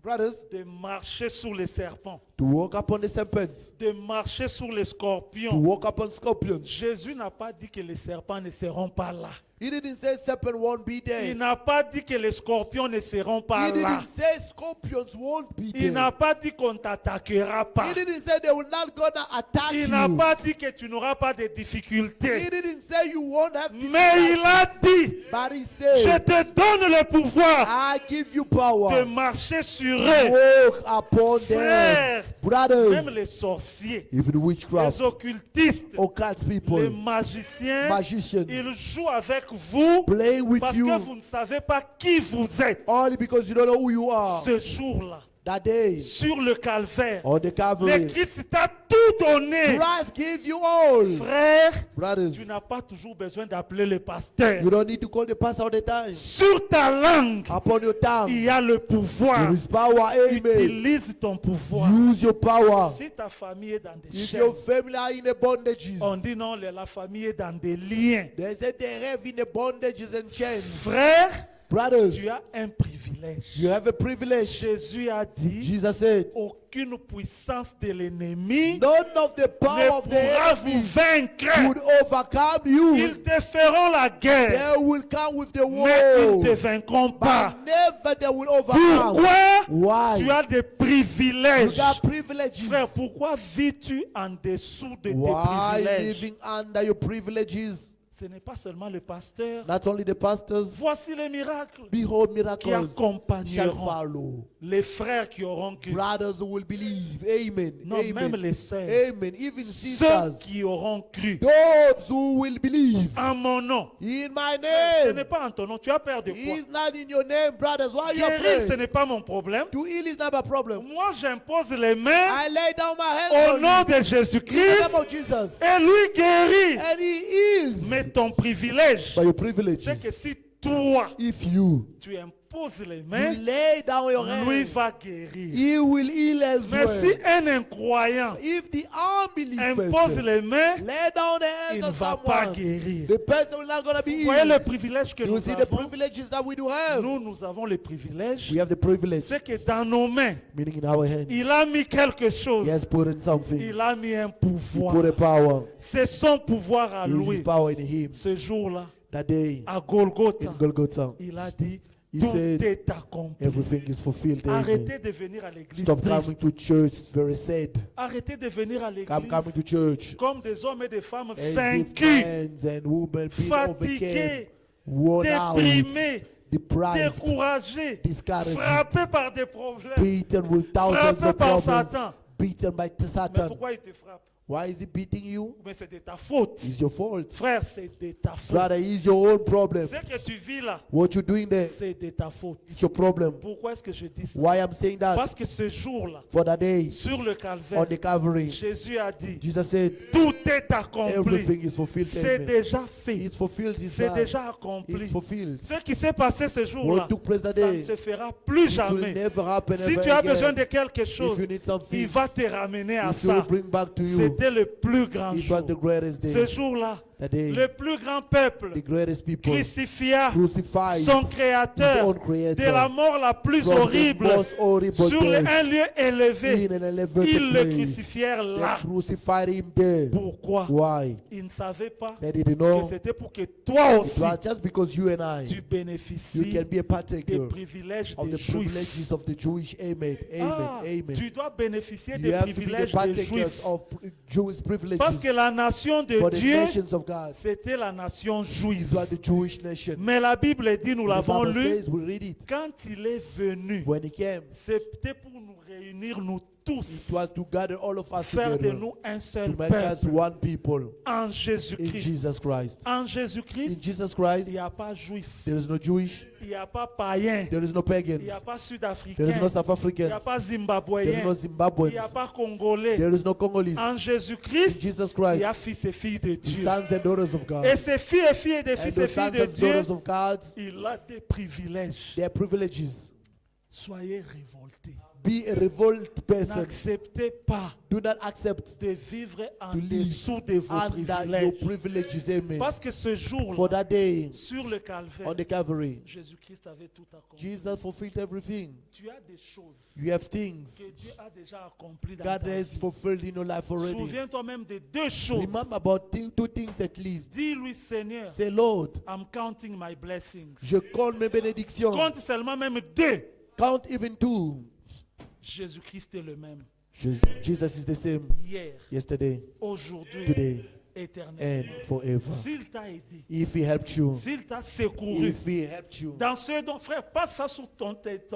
brothers, de marcher sur les serpents, to walk upon the serpents, de marcher sur les to scorpions. walk upon scorpions. Jésus n'a pas dit que les serpents ne seront pas là. He didn't say serpent won't be Il there. n'a pas dit que les scorpions ne seront pas He là. didn't say scorpions won't be Il n'a there. pas dit qu'on ne t'attaquera pas. He didn't say they will not gonna attack Il n'a you. pas dit que tu n'auras pas de He difficultés. didn't say you won't have Mais il a dit, But he je said, te donne le pouvoir I give you de power. marcher sur eux. Walk upon them. Frère, même Brothers, les sorciers, even witchcraft, les occultistes, occult les people, magiciens, magicians, ils jouent avec vous playing with parce que you vous ne savez pas qui vous êtes. only because you don't know who you are. Ce jour-là, That day, sur le calvaire, on the le Calvary, Christ t'a tout donné. Christ give you all. Frère, Brothers, tu n'as pas toujours besoin d'appeler le pasteur. you don't need to call the pastor all the time. Sur ta langue, Upon your tongue, il y a le pouvoir. there is power. Amen. Utilise ton pouvoir. Use your power. Si ta famille est dans des If chaînes, your family are in the bondages, on dit non, la famille est dans des liens. they say they have in the bondages and chains. Frère, Brothers, tu as un privilège. you have a privilege. Jésus a dit, Jesus said, aucune puissance de l'ennemi none of the ne power of the pourra vous enemy vaincre. would overcome you. Ils te feront la guerre, They will come with the mais ils ne te war, vaincront pas. but never they will overcome. Pourquoi? Why? Tu as des You privilèges. got privileges. Frère, pourquoi vis-tu en dessous de tes Why privilèges? living under your privileges? Ce n'est pas seulement le pasteur. Not only the pastors, Voici les miracles behold, qui miracles shall accompagneront follow. les frères qui auront cru. Brothers who will believe. Amen. Non, même Amen. les sœurs. Amen. Even Ceux sisters. qui auront cru Those who will believe en mon nom. in my Ce n'est name. pas en ton nom. Tu as peur de quoi? Is not in your name, brothers. Why are you Guérir, ce afraid? n'est pas mon problème. To heal is not a problem. Moi, j'impose les mains I lay down my au hands on nom you de in the Jésus-Christ name of Jesus. et lui guérit. And he heals. Mais ton privilège, By your privileges. c'est que si toi, If you tu imposes les mains, lay down your lui hands, va guérir. he will heal as Mais si well. un incroyant If the unbelief impose person les mains, lay down the il hands ne of va pas someone, guérir. the person will not gonna be Vous voyez le healed. privilège que You nous see the avons? privileges that we do have. Nous avons le privilège. We have the privilege, C'est que dans nos mains, meaning in our hands. il a mis quelque chose. He has put in something. Il a mis un He put pouvoir. a power. C'est son pouvoir à It is his lui. power in him. Ce jour-là, That day à Golgotha, in Golgotha, il a dit, He tout said, est accompli. everything is fulfilled. Amen. Arrêtez de venir à l'église Stop coming triste. to church. It's very sad. Arrêtez de venir à I'm l'église coming to church. comme des hommes et des femmes As if vaincus, men and women being overcome, fatigués, worn out, déprimés, deprived, découragés, discouraged, frappés par des problèmes, beaten with thousands frappés of par problems, Satan. beaten by Mais Satan. pourquoi il te frappe? Why is he beating you? Mais c'est de ta faute. It's your fault. Frère, c'est de ta faute. Brother, it's your own problem. Ce que tu vis là, What you're doing there, c'est de ta faute. it's your problem. Pourquoi est-ce que je dis ça? Why I'm saying that? Parce que ce jour-là, For that day, sur le on calvaire, the Calvary, Jésus a dit, Jesus said, tout est accompli. everything is fulfilled. C'est Amen. déjà fait. It's fulfilled this C'est time. déjà accompli. It's fulfilled. Ce qui s'est passé ce jour-là, What took place that ça ne day, se fera plus it will jamais. never happen Si ever tu as besoin again. de quelque chose, If you need something, il va te ramener à it will ça. bring back to you. C'était le plus grand It was jour. the greatest Ce day. jour-là, That day, le plus grand peuple the greatest people crucifia crucified son his créateur own creator de la mort la plus from the horrible most horrible sur death un lieu élevé. in an elevated Ils le place. crucifièrent là. They crucified him there. Pourquoi? Why? Ils ne savaient pas They didn't que know. c'était pour que toi It aussi was just because you and I, tu you bénéficies can be a des partaker privilèges of des the Juifs. privileges of the Jewish. Amen. Amen. Ah, Amen. tu dois bénéficier You des have to be the privilèges des partakers Juifs. of Jewish privileges. Parce que la nation de For the Dieu, nations of God, c'était la nation it juive. was the Jewish nation. Mais la Bible dit, nous The l'avons Bible lu, says, we read it. quand il est venu, When he came, c'était pour nous réunir, nous tous, it was to gather all of us faire de together nous un seul to make us peuple one people en in Jésus-Christ. Jesus Christ. En In Jésus-Christ, Jesus Christ, il n'y a pas juif, there is no Jewish, il n'y a pas païen, there is no pagans, il n'y a pas there sud-africain, is no South il n'y African, a pas there is zimbabwéen, no il Zimbabweans, n'y a pas congolais. there is no Congolese. En In Jésus-Christ, Jesus il Christ, y a fils et filles de Dieu. sons and daughters of God. Et ces filles et filles des And fils the et filles sons de and Dieu, daughters of God, il a des privilèges. their privileges. Soyez révoltés. Be a revolt person. N'acceptez pas Do not accept de vivre en to live dessous de vos under your privilèges. privileges. Amen. Parce que ce For jour-là, that day sur le calvaire, on the Calvary, Jésus-Christ avait tout accompli. Jesus fulfilled everything. Tu as des choses You have things que Dieu a déjà accomplies dans God ta has vie. fulfilled in your life already. Souviens-toi même de deux choses. Remember about two things at least. Dis-lui, Seigneur, Say, Lord, I'm counting my blessings. je compte mes bénédictions. Compte seulement même deux. Count even two. Jésus-Christ est le même. Jesus is the same Hier, yesterday, aujourd'hui, today, éternel. and forever. S'il t'a aidé, If he helped you, s'il t'a secouru, if he helped you, dans ce dont, frère, passe ça sur ton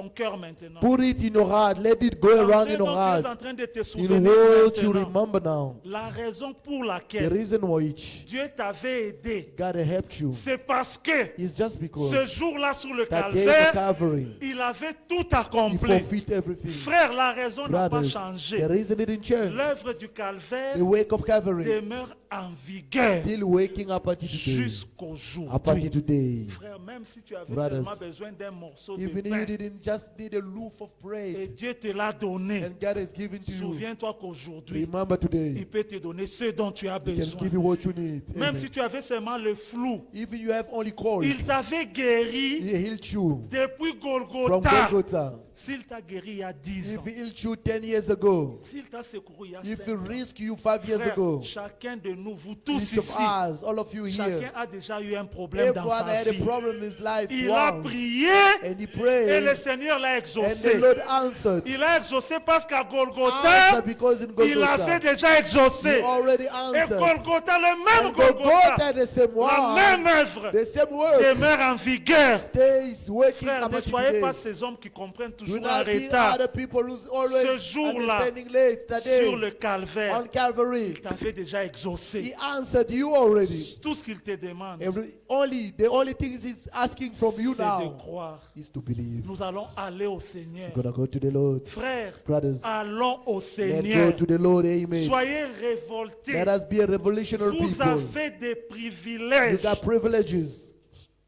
cœur maintenant. put it in your heart. Let it go Dans around ce in dont your tu es heart. en train de te In souvenir what you maintenant. remember now. La raison pour The laquelle reason which Dieu t'avait aidé, God helped you c'est parce que is just because ce jour-là sur le that day of calvaire, Calvary, il avait tout he accompli. fulfilled everything. Frère, la raison n'a pas Brothers, changé. the reason it didn't change. L'œuvre du calvaire The wake of Calvary demeure en vigueur still waking up until today. jusqu'au Up until jour. today. Frère, même si tu avais Brothers, seulement besoin d'un morceau de Even if you pain didn't just need a loaf of et bread Dieu te l'a donné, and God has given to you, souviens-toi qu'aujourd'hui, remember today, il peut te donner ce dont tu as He can besoin. give you what you need. Même Amen. si tu avais seulement le flou, Even you have only cold, il t'avait guéri He healed you depuis from Golgotha. Golgotha. S'il t'a guéri il y a 10 If ans, He healed you 10 years ago, s'il t'a secouru il y a if 5 He ans, rescued you 5 years frère, ago, chacun de nous, vous tous each of ici, us, all of you chacun here, a déjà eu un problème dans everyone sa had a vie. problem in his life Il a once, prié and he et prayed, le Seigneur l'a and exaucé. the Lord answered. Il a exaucé parce qu'à Answered Golgotha, because in il avait Golgotha, déjà He exaucé. already Et answered. Golgotha, le même And Golgotha, Golgotha, the same la one, même œuvre the same word, demeure en vigueur. stays working Frère, up ne until soyez pas today. ces hommes qui comprennent Do toujours en not be retard. other people who's always Ce jour-là, understanding late. Today, Sur le calvaire, on Calvary, il t'avait déjà exaucé. He answered you already. Tout ce qu'il te demande, The only thing He's asking from you c'est de now croire. is to believe. Nous allons aller au Seigneur. We're gonna go to the Lord. Frères, Brothers, allons au let's Seigneur. go to the Lord. Amen. Soyez révoltés. Let us be a revolutionary Vous people. avez des You privilèges. got privileges.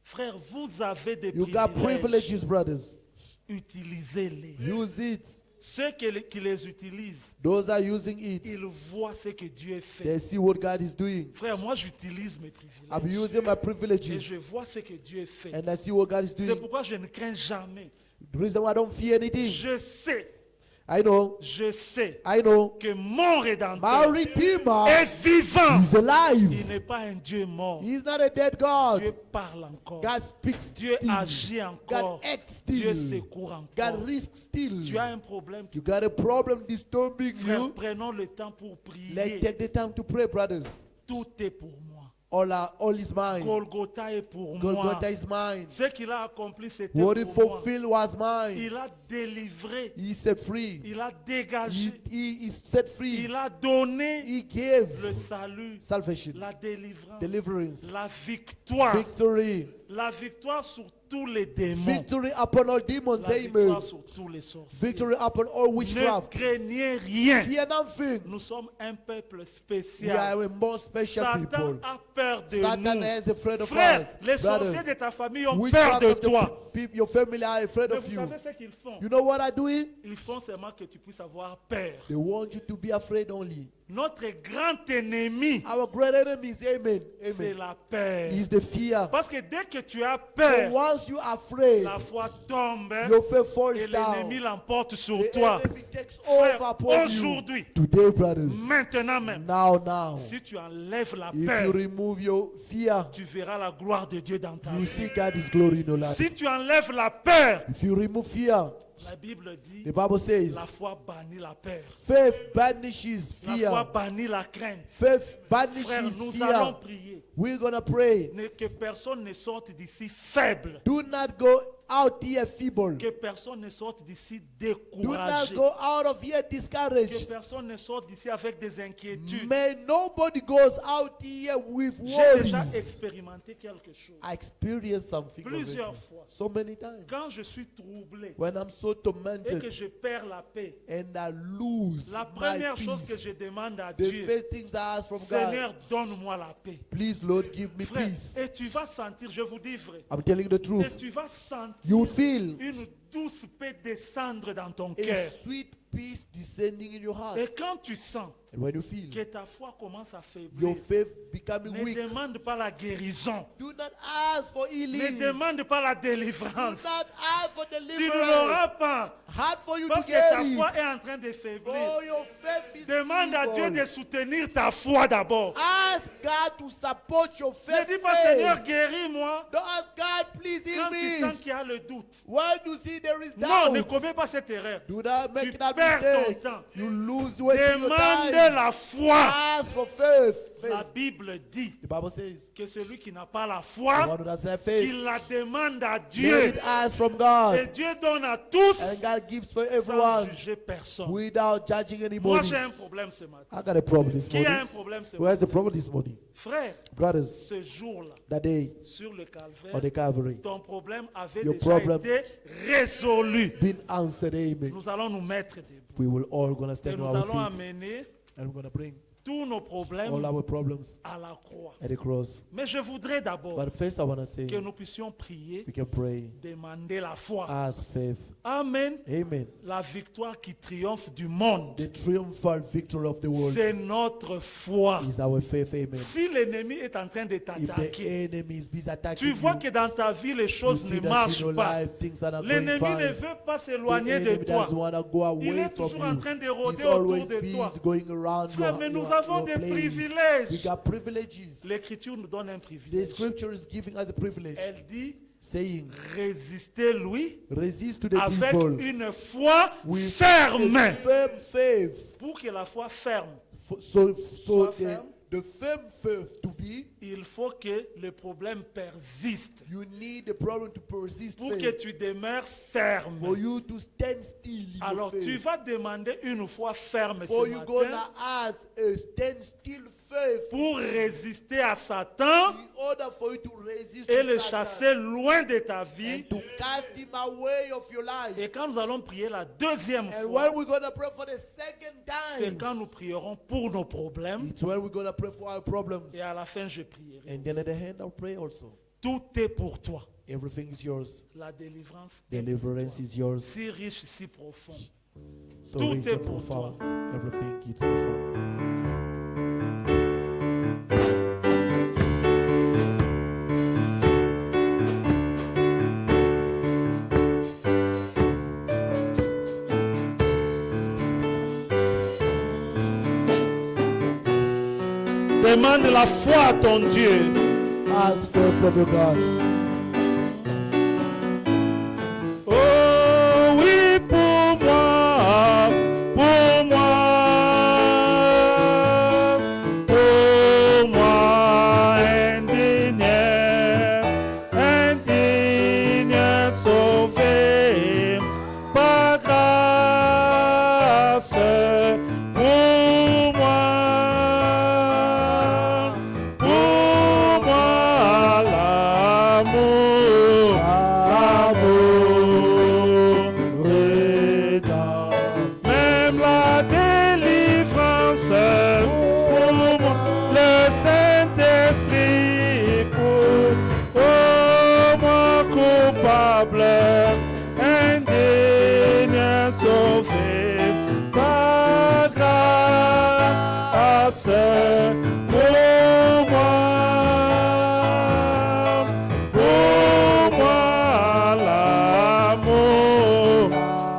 Frères, vous avez des You got privilèges. privileges, brothers. Utilisez-les. Use it. Ceux qui les utilisent, Those are using it. ils voient ce que Dieu fait. They see what God is doing. Frère, moi j'utilise mes I'm privilèges. using my Et privileges. je vois ce que Dieu fait. And I see what God is C'est doing. pourquoi je ne crains jamais. The reason why I don't fear anything. Je sais I know que mon my Rédempteur Redeemer est vivant. is alive. Il n'est pas un Dieu mort. He's not a dead God. Dieu parle encore. God speaks Dieu still. agit encore. God acts Dieu still. secourt encore. God risks still. Tu as un problème. You got a problem disturbing Frère, you. prenons le temps pour Let's prier. take the time to pray, brothers. Tout est pour moi. all is mine. Golgotha est pour moi. Golgotha is mine. Ce qu'il a accompli, c'était What he pour moi. fulfilled was mine. Il a délivré, He set free. il a dégagé, He set free. il a donné He gave le salut, salvation, la délivrance, deliverance, la victoire. victory. La victoire sur tous les démons. Victory upon all demons. La victoire Amen. sur tous les sorciers. Victory upon all Ne witchcraft. craignez rien. Fear nothing. Nous sommes un peuple We are spécial. a more special Satan people. a peur de Satan nous. is afraid of Frère, us. les sorciers Brothers, de ta famille ont peur witchcraft de of the toi. people, your family are afraid Mais of vous you. savez ce qu'ils font? You know what I do? Ils font seulement que tu puisses avoir peur. They want you to be afraid only. Notre grand ennemi, Our great enemies, amen. c'est Amen. la peur. Is the fear. Parce que dès que tu as So peur, once you are afraid, la foi tombe your faith falls et l'ennemi down. l'emporte sur The toi. enemy takes Frère, over upon you. aujourd'hui, Today, brothers, maintenant même, now, si tu enlèves la if you peur, remove your fear, tu verras la gloire de Dieu dans ta you vie. see God's glory in your life. Si tu enlèves la peur, If you remove fear, la Bible dit, the Bible says, la foi bannit la peur. faith banishes La foi fear. bannit la crainte. Faith Frère, banishes nous allons fear. prier. We're gonna pray. Que personne ne sorte d'ici faible. Do not go out here feeble. Que personne ne sorte d'ici Do not découragé. go out of here Que discouraged. personne ne sorte d'ici avec des inquiétudes. May nobody goes out here with J'ai déjà worries. expérimenté quelque chose. I experienced something Plusieurs already. fois. So many times. Quand je suis troublé When I'm so et que tormented je perds la paix, and I lose la my première chose que peace, je demande à the Dieu, first things I ask from Seigneur, God, donne-moi la paix. please Lord give me Frère, peace. et tu vas sentir, je vous dis vrai, I'm telling the et truth. tu vas sentir You feel une douce paix descendre dans ton a cœur. sweet peace descending in your heart. Et quand tu sens And when you feel que ta foi commence à your faiblir, faith becoming ne weak, demande pas la guérison, do not ask for ne healing. demande pas la Do délivrance. not ask for Tu ne deliverance. l'auras pas Hard for you parce to que get ta it. foi est en train de faiblir. Oh, your faith is Demande à Dieu feeble. de soutenir ta foi d'abord. Ask God to support your Ne faith dis pas Seigneur, first. guéris-moi Don't ask God, please quand heal tu sens me. qu'il y a le doute. When you see there is Non, ne doubt, commets pas cette erreur. do not make Tu that perds ton mistake. temps. You lose wasting your Demande time. la foi. Ask for faith. La Faith. Bible dit The Bible says, que celui qui n'a pas la the foi, one who doesn't have faith, qu'il la demande à let Dieu. it ask from Et God. Dieu donne à tous And God gives for sans everyone juger personne. without judging Moi, anybody. j'ai un problème ce matin. I got a problem this Qui a un morning. problème ce Who has matin? the problem this morning? Frère, Brothers, ce jour-là, that day sur le on calvaire, the Calvary, ton problème avait Your déjà problem été résolu. been answered, amen. Nous allons nous mettre debout. We will all gonna Et stand nous on our allons feet amener and we're gonna bring tous nos problèmes all our problems à la croix. at the cross. Mais je voudrais d'abord But first I wanna say que nous puissions prier, we can pray, demander la foi. ask faith. Amen. Amen. La victoire qui triomphe du monde, The triumphal victory of the world c'est notre foi. is our faith, amen. Si l'ennemi est en train de If the t'attaquer, enemy is busy attacking tu vois you, que dans ta vie, les you choses see ne that in marchent your pas. life things are not going L'ennemi ne fine. veut pas The s'éloigner de enemy toi. doesn't want to go Il away est from toujours en you. train de He's rôder always autour de busy toi. going around Frère, mais nous your avons des place. We privilèges. got privileges. L'Écriture nous donne un The privilège. scripture is giving us a privilege, Elle dit, saying, résistez-lui resist to the avec evil une foi with ferme. a firm faith. Pour que la foi ferme, So Foi the, ferme. the firm faith to be, il faut que le problème persiste. you need the problem to persist Pour que first. tu demeures ferme. For you to stand still in Alors your tu faith. vas demander une foi ferme For ce you matin gonna ask a stand still faith pour résister à Satan in order for you to resist et to le Satan chasser loin de ta vie. and to cast him away of your life. Et quand nous allons prier la deuxième And fois, when we're gonna pray for the second c'est time, quand nous prierons pour nos problèmes. it's when we're gonna pray for our problems. Et à la fin, je prierai. And then at the end, I'll pray also. Tout est pour toi. Everything is yours. La délivrance est pour Deliverance toi. is yours. Si riche, si profond. So Tout rich est and pour profound. Everything is profound. Demande la foi à ton Dieu. Ask faith from your God. Oh oui, pour moi, pour moi, pour moi coupable, indigne, sauvé par grâce pour moi. Pour moi, l'amour,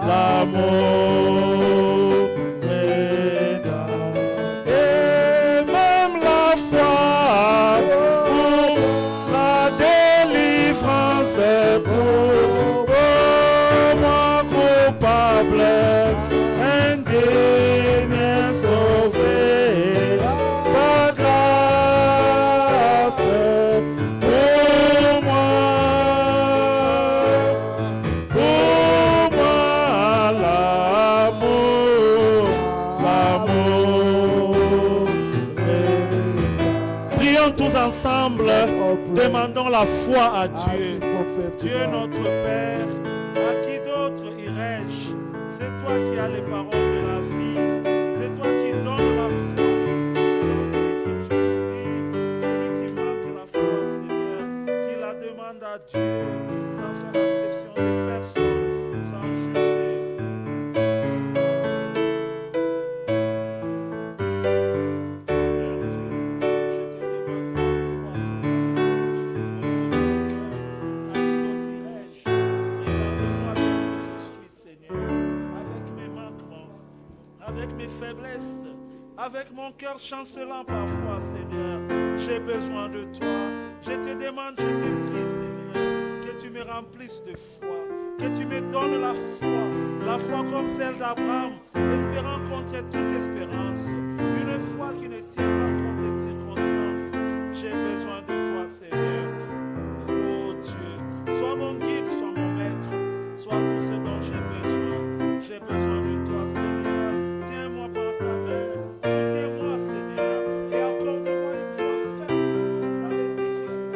l'amour est là. Et même la foi pour la délivrance pour moi coupable, indigne, sauvé par grâce pour moi, l'amour, l'amour est là. Prions tous ensemble, demandons la foi à Dieu. Dieu notre Père, à qui d'autre irais-je? C'est toi qui as les paroles de la vie, c'est toi qui donnes la foi. Celui qui manque la foi, Seigneur, qui la demande à Dieu, sans faire exception de personne, sans juger. Seigneur Dieu, je te demande la foi, avec mes faiblesses, avec mon cœur chancelant parfois, Seigneur, j'ai besoin de toi. Je te demande, je te prie, Seigneur, que tu me remplisses de foi, que tu me donnes la foi comme celle d'Abraham, espérant contre toute espérance, une foi qui ne tient pas compte des circonstances. J'ai besoin de toi, Seigneur. Oh Dieu, sois mon guide, sois mon maître, sois tout ce dont j'ai besoin. J'ai besoin de toi, Seigneur. Tiens-moi par ta main, soutiens-moi, Seigneur, et accorde-moi une foi ferme dans les difficultés.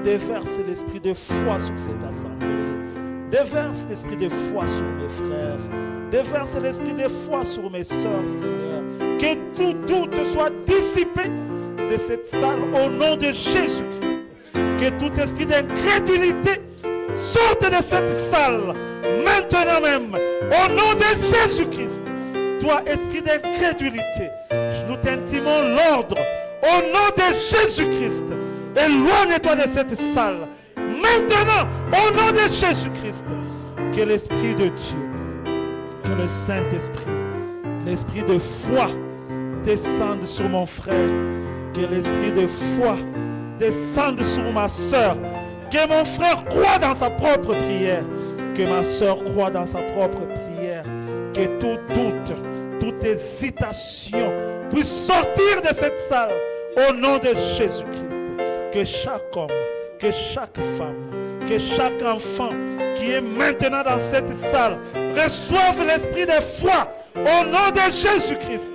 Déverse l'esprit de foi sur cette assemblée. Déverse l'esprit de foi sur mes frères. Déverse l'esprit de foi sur mes sœurs, Seigneur. Que tout doute soit dissipé de cette salle au nom de Jésus-Christ. Que tout esprit d'incrédulité sorte de cette salle maintenant même au nom de Jésus-Christ. Toi, esprit d'incrédulité, nous t'intimons l'ordre au nom de Jésus-Christ. Éloigne-toi de cette salle maintenant, au nom de Jésus-Christ, que l'Esprit de Dieu, que le Saint-Esprit, l'Esprit de foi descende sur mon frère, que l'Esprit de foi descende sur ma soeur, que mon frère croit dans sa propre prière, que ma soeur croit dans sa propre prière, que tout doute, toute hésitation puisse sortir de cette salle au nom de Jésus-Christ. Que chaque homme, que chaque femme, que chaque enfant qui est maintenant dans cette salle reçoive l'esprit de foi au nom de Jésus-Christ,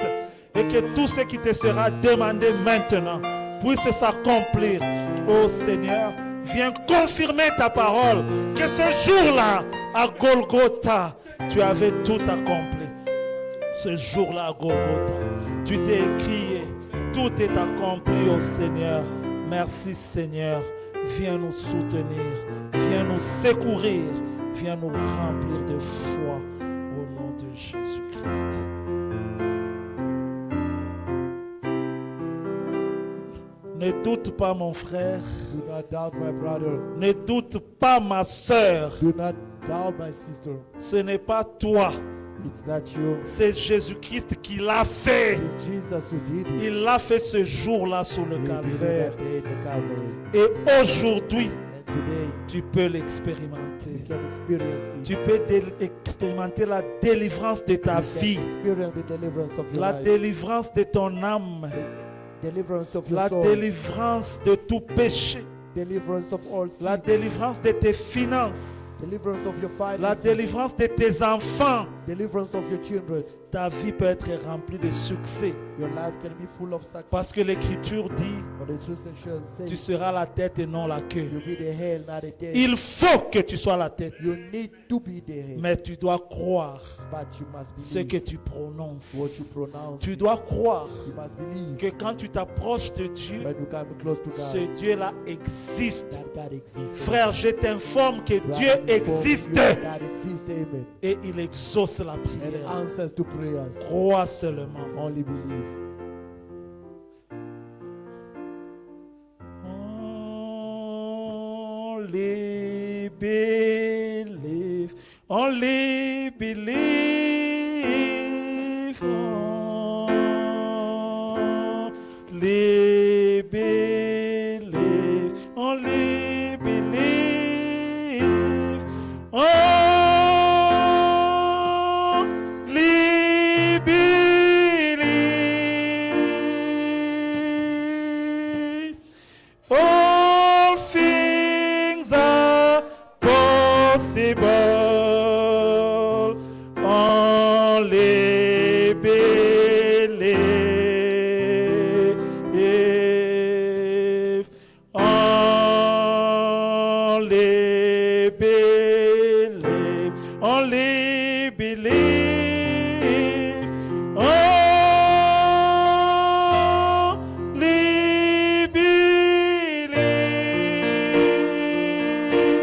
et que tout ce qui te sera demandé maintenant puisse s'accomplir. Ô Seigneur, viens confirmer ta parole, que ce jour-là, à Golgotha, tu avais tout accompli. Ce jour-là, à Golgotha, tu t'es écrié, tout est accompli, ô Seigneur. Merci Seigneur, viens nous soutenir, viens nous secourir, viens nous remplir de foi au nom de Jésus-Christ. Ne doute pas mon frère, Do not doubt my brother. ne doute pas ma soeur, Do not doubt my sister. ce n'est pas toi, It's not you. c'est Jésus-Christ qui l'a fait. It's Jesus who did it. Il l'a fait ce jour-là sur le He did it calvaire. that day in the Calvary. Et aujourd'hui, And today, tu peux l'expérimenter. you can experience it. Tu peux expérimenter la délivrance de ta You can vie, experience the deliverance of your la life. délivrance de ton âme, Deliverance of your la soul. délivrance de tout péché, Deliverance of all la sin. délivrance de tes finances, Deliverance of your la finances. délivrance de tes enfants. Deliverance of your children. Ta vie peut être remplie de succès Your life can be full of success. parce que l'Écriture dit, For the truth says, tu seras la tête et non la queue. you'll be the head, not the tail. Il faut que tu sois la tête, You need to be the head, mais tu dois croire but you must ce que believe tu prononces. what you pronounce. Tu dois croire You must believe que quand tu t'approches de Dieu, when you come close to ce God, Dieu-là existe. that God exists. Frère, je t'informe que Brother, Dieu inform you existe that God exists, amen. et il exauce la And prière. answers to prayers. Crois seulement. Only believe. Only believe, only believe, only believe, only believe, only believe. All things are possible. Only believe. Only believe. Only believe. Only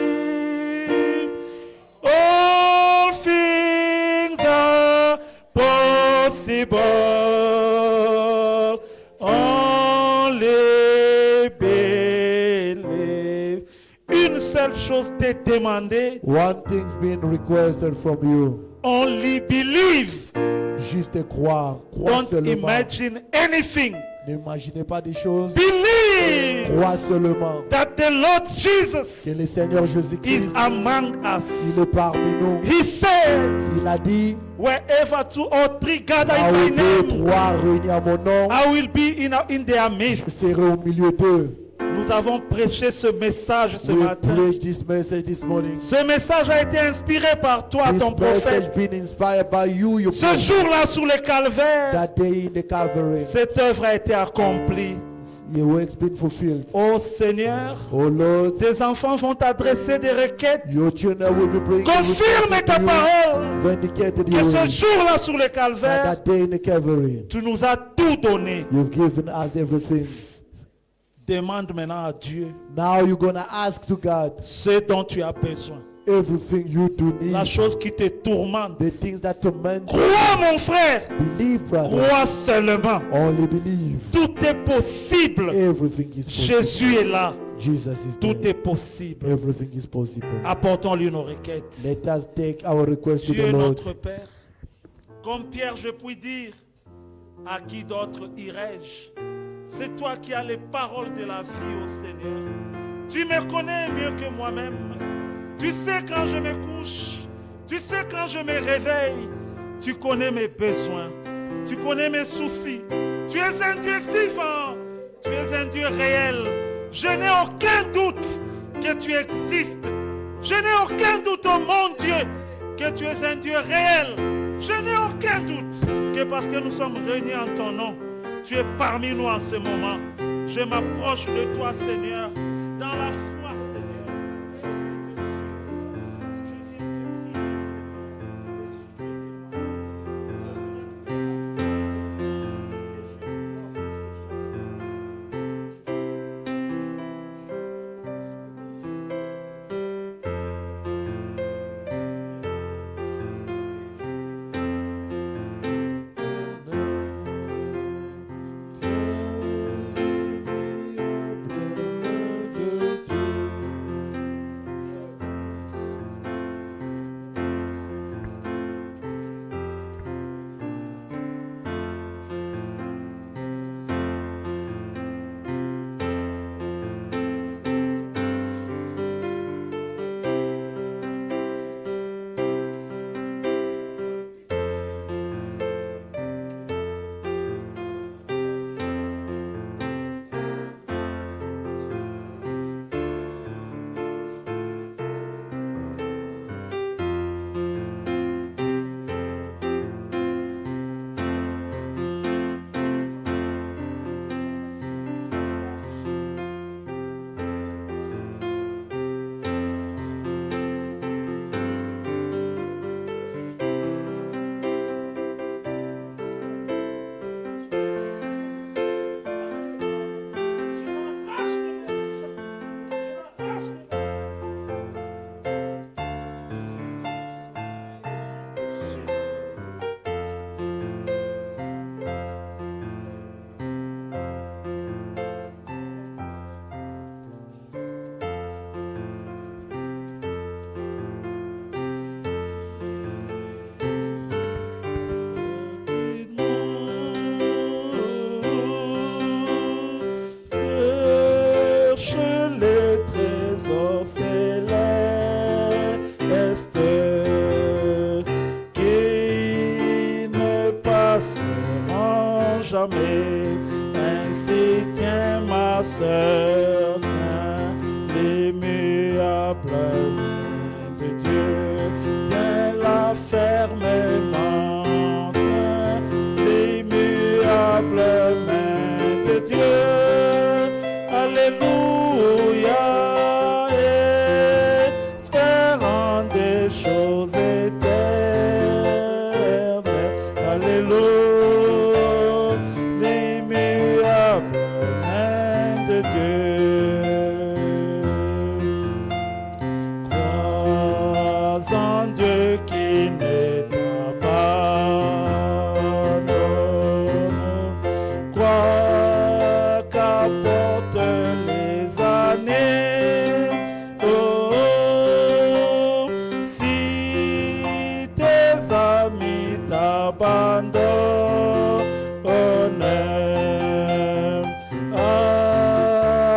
believe. All things are possible. Only believe. Une seule chose t'est demandée. One thing's been requested from you. Only believe. Juste croire. Crois Don't seulement. imagine anything. N'imaginez pas des choses. Believe Crois seulement that the Lord Jesus que le Seigneur is Jésus-Christ, among us. il est parmi nous. He said, Il a dit, wherever two or three gather là in où my deux, name, trois réunis à mon nom, I will be in their je midst. serai au milieu d'eux. Nous avons prêché ce message ce We matin. preach this message this morning. Ce message a été inspiré par toi, This ton message prophète. been inspired by you, your Ce prophet. jour-là, sur le calvaire, That day in the Calvary, cette œuvre a été accomplie. your work's been fulfilled. Oh Seigneur, Oh Lord, tes enfants vont t'adresser des requêtes. your children will be bringing Confirme ta parole. vindicated Que you. ce jour-là, sur le calvaire, That day in the Calvary, tu nous as tout donné. you've given us everything. Demande maintenant à Dieu Now you're gonna ask to God ce dont tu as besoin. everything you do La need. chose qui te tourmente. The things that torment you. Crois, mon frère. Believe, brother. Crois seulement. Only believe. Tout est possible. Everything is possible. Jésus est là. Jesus is Tout there. est possible. Everything is possible. Apportons-lui nos requêtes. Let us take our request to Dieu the est Lord. notre Père. Comme Pierre, je puis dire, à qui d'autre irai-je? C'est toi qui as les paroles de la vie, ô Seigneur. Tu me connais mieux que moi-même. Tu sais quand je me couche. Tu sais quand je me réveille. Tu connais mes besoins. Tu connais mes soucis. Tu es un Dieu vivant. Tu es un Dieu réel. Je n'ai aucun doute que tu existes. Je n'ai aucun doute, oh mon Dieu, que tu es un Dieu réel. Je n'ai aucun doute que parce que nous sommes réunis en ton nom, tu es parmi nous en ce moment. Je m'approche de toi, Seigneur, dans la foi, Seigneur. jamais. Ainsi tiens ma sœur, tiens l'immuable main de Dieu, tiens-la fermement, tiens l'immuable main de Dieu. Alléluia, espérant des choses éternelles. Alléluia, l'immuable main de Dieu. Crois en Dieu qui ne t'abandonne. Crois qu'apporte les années. Oh, si tes amis t'abandonnent,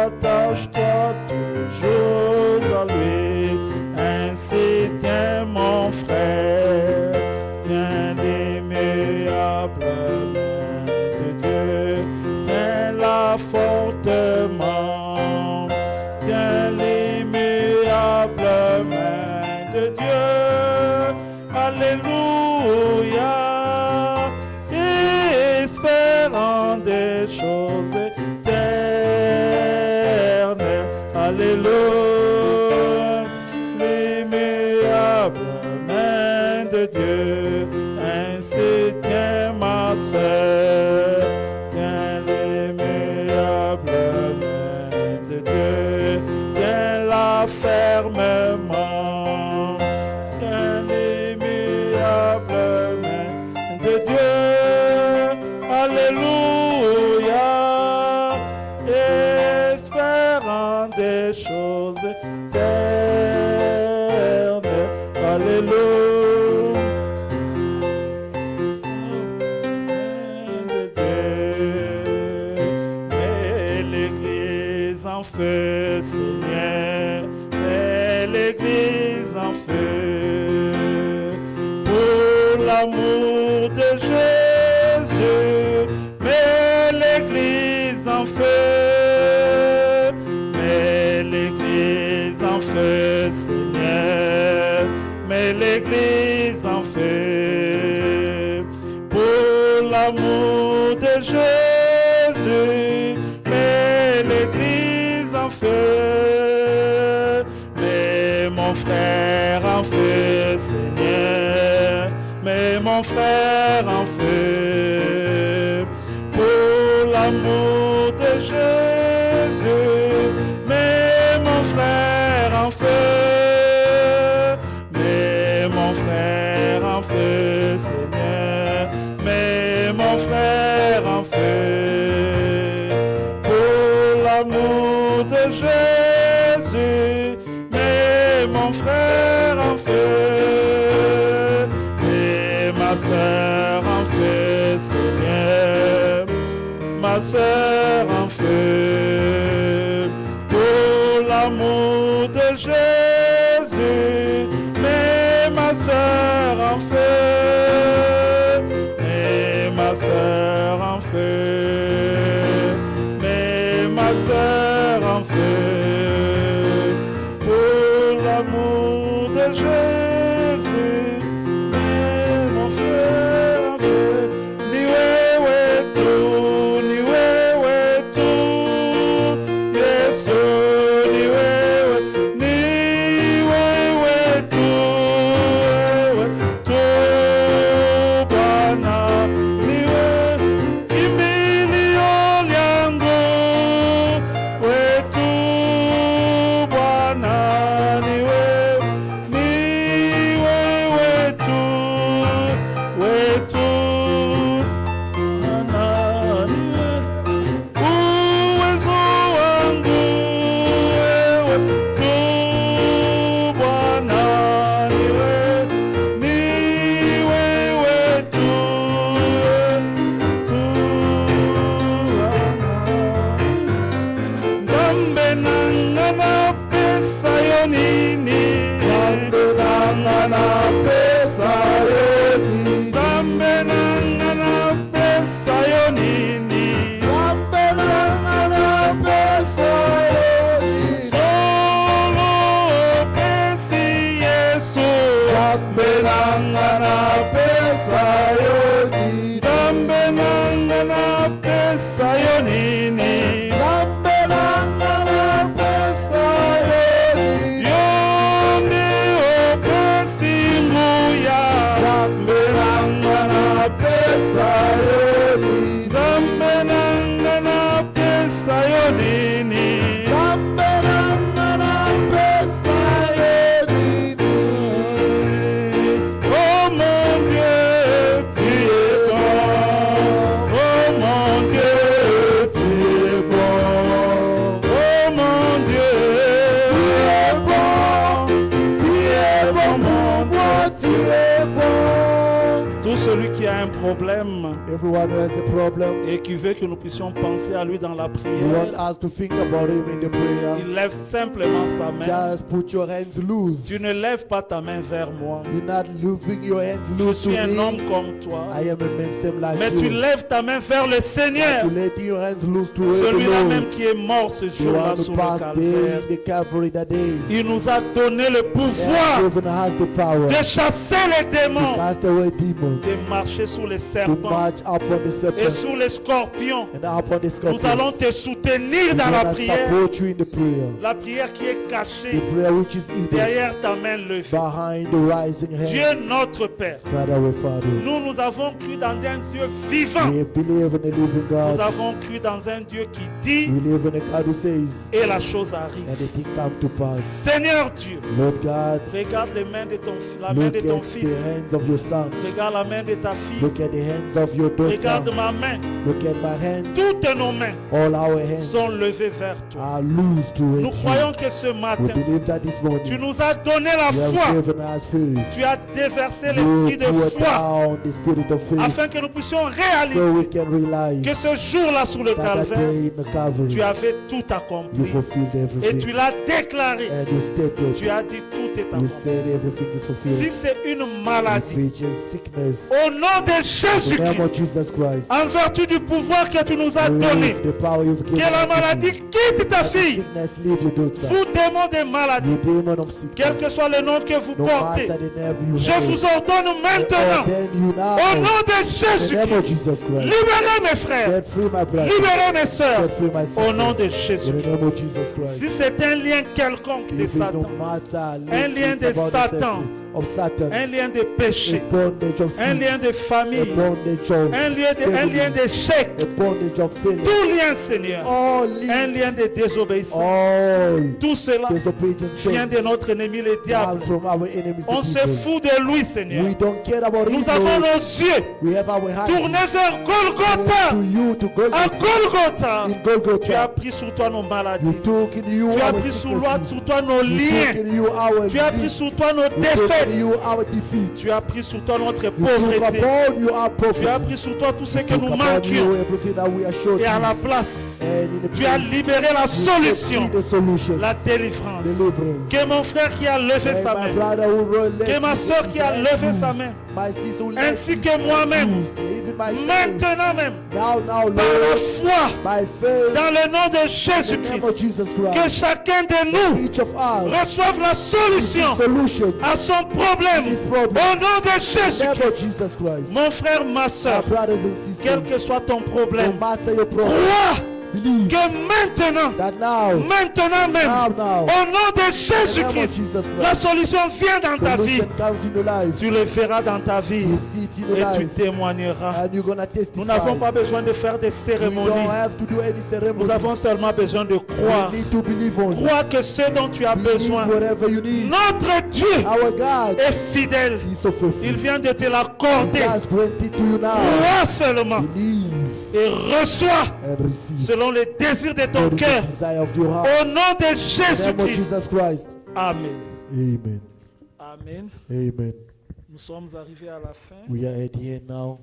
attache-toi toujours à lui. Ainsi tiens mon frère, tiens l'immuable main de Dieu, tiens-la fortement, tiens l'immuable main de Dieu. Alléluia, espérant des choses éternelles. Alléluia, l'immuable main de Dieu. Ainsi tiens ma sœur, tiens l'immuable main de Dieu, tiens-la fermement, tiens l'immuable main de Dieu. Alléluia, espérant des des choses éternelles. Alléluia. Mets l'église en feu, Seigneur. Mets l'église en feu. Pour l'amour de Jésus, mets l'église en feu. Mets l'église en feu, Seigneur. Mets l'église en feu. Pour l'amour de Jésus, mets l'église en feu. Mets mon frère en feu, Seigneur. Mets mon frère en feu. Pour l'amour de Jésus, mets mon frère en feu. Mets mon frère en feu, Seigneur. Mets mon frère en feu. Pour l'amour de Jésus, mets mon frère en feu. Mets ma sœur en feu, Seigneur. Ma sœur en feu. Pour l'amour de Jésus, mets ma sœur en feu. Mets ma sœur en feu. Mets ma sœur en feu. Pour l'amour de Jésus, mets mon frère en feu. Ni wewe tu, ni wewe tu, Yesu, ni wewe tu, wewe tu, Bwana, ni wewe kimbilio lyangu, wetu Bwana, ni wewe tu, wetu Bwana, ni wewe uwezo wangu, wewe tu Bwana, ni wewe tu, Nzambe nanga na pesa yo nini? Nzambe nanga na pesa yo nini? Nzambe nanga na pesa yo nini? Nzambe nanga na pesa yo nini? Solo pesi Yesu. Nzambe nanga na pesa yo nini? Nzambe nanga na pesa yo nini? Nzambe nanga na pesa yo nini? Yonde opesi nguya. Nzambe nanga na pesa yo nini? Nzambe nanga na pesa yo nini? Nzambe nanga na pesa yo nini? Oh mon Dieu, tu es bon. Oh mon Dieu, tu es bon. Oh mon Dieu, tu es bon. Tu es bon, mon Dieu, tu es bon. Tout celui qui a un problème Everyone who has a problem, et qui veut que nous puissions penser à lui dans la you prière, want us to think about him in the prayer. il lève simplement sa main. Just put your hands loose. Tu ne lèves pas ta main vers moi. You're not leaving your hands Je loose to suis un homme me. comme toi. I am a man same like Mais tu you. lèves ta main vers le Seigneur, You letting your hands loose to the celui-là même Lord. qui est mort ce You jour-là want to sur le pass calvaire. day in the Calvary that day. Il nous a donné le He has pouvoir given us the power de chasser les to démons, cast away demons, de marcher sous les to serpents march upon the et serpents sous les scorpions. and upon the Nous scorpions. allons te soutenir We're dans la gonna prière. support you in the prayer. La prière qui est The cachée prayer which is hidden derrière ta main levée. behind the rising Dieu hand. notre Père, God our Father. nous avons cru dans un Dieu vivant. We believe in a living Nous God. avons cru dans un Dieu qui dit We live in a God who says, et la chose arrive. and the thing come to pass. Seigneur Dieu, Lord God, regarde les mains de ton, la main look de ton at fils. the hands of your son. Regarde la main de ta fille. Look at the hands of your Regarde daughter. ma main. Look at my hands. Toutes nos mains All our hands sont levées vers toi. are loose Nous towards croyons you. que ce We matin, believe that this tu morning nous as donné la you have foi. given us faith. Tu as déversé You l'esprit de poured foi down the spirit of faith afin que nous puissions so we réaliser can realize que ce jour-là sur le that calvaire, day in the Calvary tu avais tout you accompli. fulfilled Et everything. tu l'as déclaré. And you stated, Tu as dit tout est you accompli. said everything is Si fulfilled. c'est une If maladie, it's just sickness, au nom de in the name of Jésus-Christ, Jesus Christ, en vertu du pouvoir que tu nous as donné, with the power you've given que la us, maladie quitte ta let the fille. sickness leave your daughter. Vous démons des maladies, You demon of quel que sickness, soit le nom que vous no portez, matter the name you je have, vous ordonne I maintenant, ordain you now, au nom de in the name of Jésus-Christ, Jesus Christ, libérez mes frères, set free my brother, libérez mes sœurs, set free my au nom de sisters, in the Jésus. name of Jesus Christ. Si c'est un lien quelconque de If it's no Satan, matter, un lien de it's about the Satan, of Satan, un lien de a péché, bondage of un sin, lien de a famille, bondage of un lien d'échec, a bondage of failure, tout lien, Seigneur, all un lead, lien de désobéissance. all Tout cela disobedient vient de chains notre ennemi le come diable. from our enemies, On the se devil. fout de lui, Seigneur. We don't care about Nous avons evil. nos yeux We have our eyes tournés vers to Golgotha. you, to À Golgotha. Golgotha, In tu as Golgotha, pris sur toi nos you maladies. took in you Tu as our pris sur sicknesses. toi nos You took liens. in you our Tu as pris defeats. sur toi nos You took in défaites. you our defeats. Tu as pris sur toi notre You took pauvreté. upon you our Tu as poverty. pris sur toi tout ce que Took nous upon manquions. you everything that we are short Et à la of. place, And in the tu as place, libéré la you solution, set free the solution, la délivrance. deliverance. Que mon frère qui a levé And sa my main, brother who let que ma you soeur qui a let levé loose. sa main, My sister who let ainsi you que moi-même, loose. Even myself. maintenant même, Now, par la Lord, foi, by faith, dans le nom de in the name of Jésus-Christ, Jesus que Christ, chacun de nous each of us reçoive la solution solution à son problème His problem. au nom de in the name of Jésus-Christ. Jesus Christ. Mon frère, ma My soeur, brothers and quel sisters, que soit ton no problème, matter your problem, crois believe que maintenant, that now, même, now, au nom de in the name of Jésus-Christ, Jesus la Christ, solution vient dans ta vie. solution comes in your life. Tu le feras dans ta vie You see it in your et tu life, témoigneras. and you're gonna Nous n'avons testify. pas besoin de faire des We cérémonies. don't have to do any Nous ceremony. avons seulement besoin de croire. We need to believe on you. Crois que ce dont tu as Believe besoin, whatever you need. notre Dieu Our God est fidèle. is so faithful. Il vient de te He l'accorder. has granted to you now. Crois seulement Believe et reçois and receive. selon les désirs de ton According to cœur. the desire of your heart. Au nom de In the name of Jésus-Christ. Jesus Christ. Amen. Amen. Amen. Amen. Nous sommes arrivés à la fin. We are at the end now.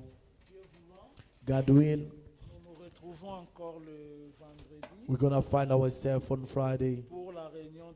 God will, Nous nous retrouvons encore le vendredi we're gonna find ourselves on Friday pour la réunion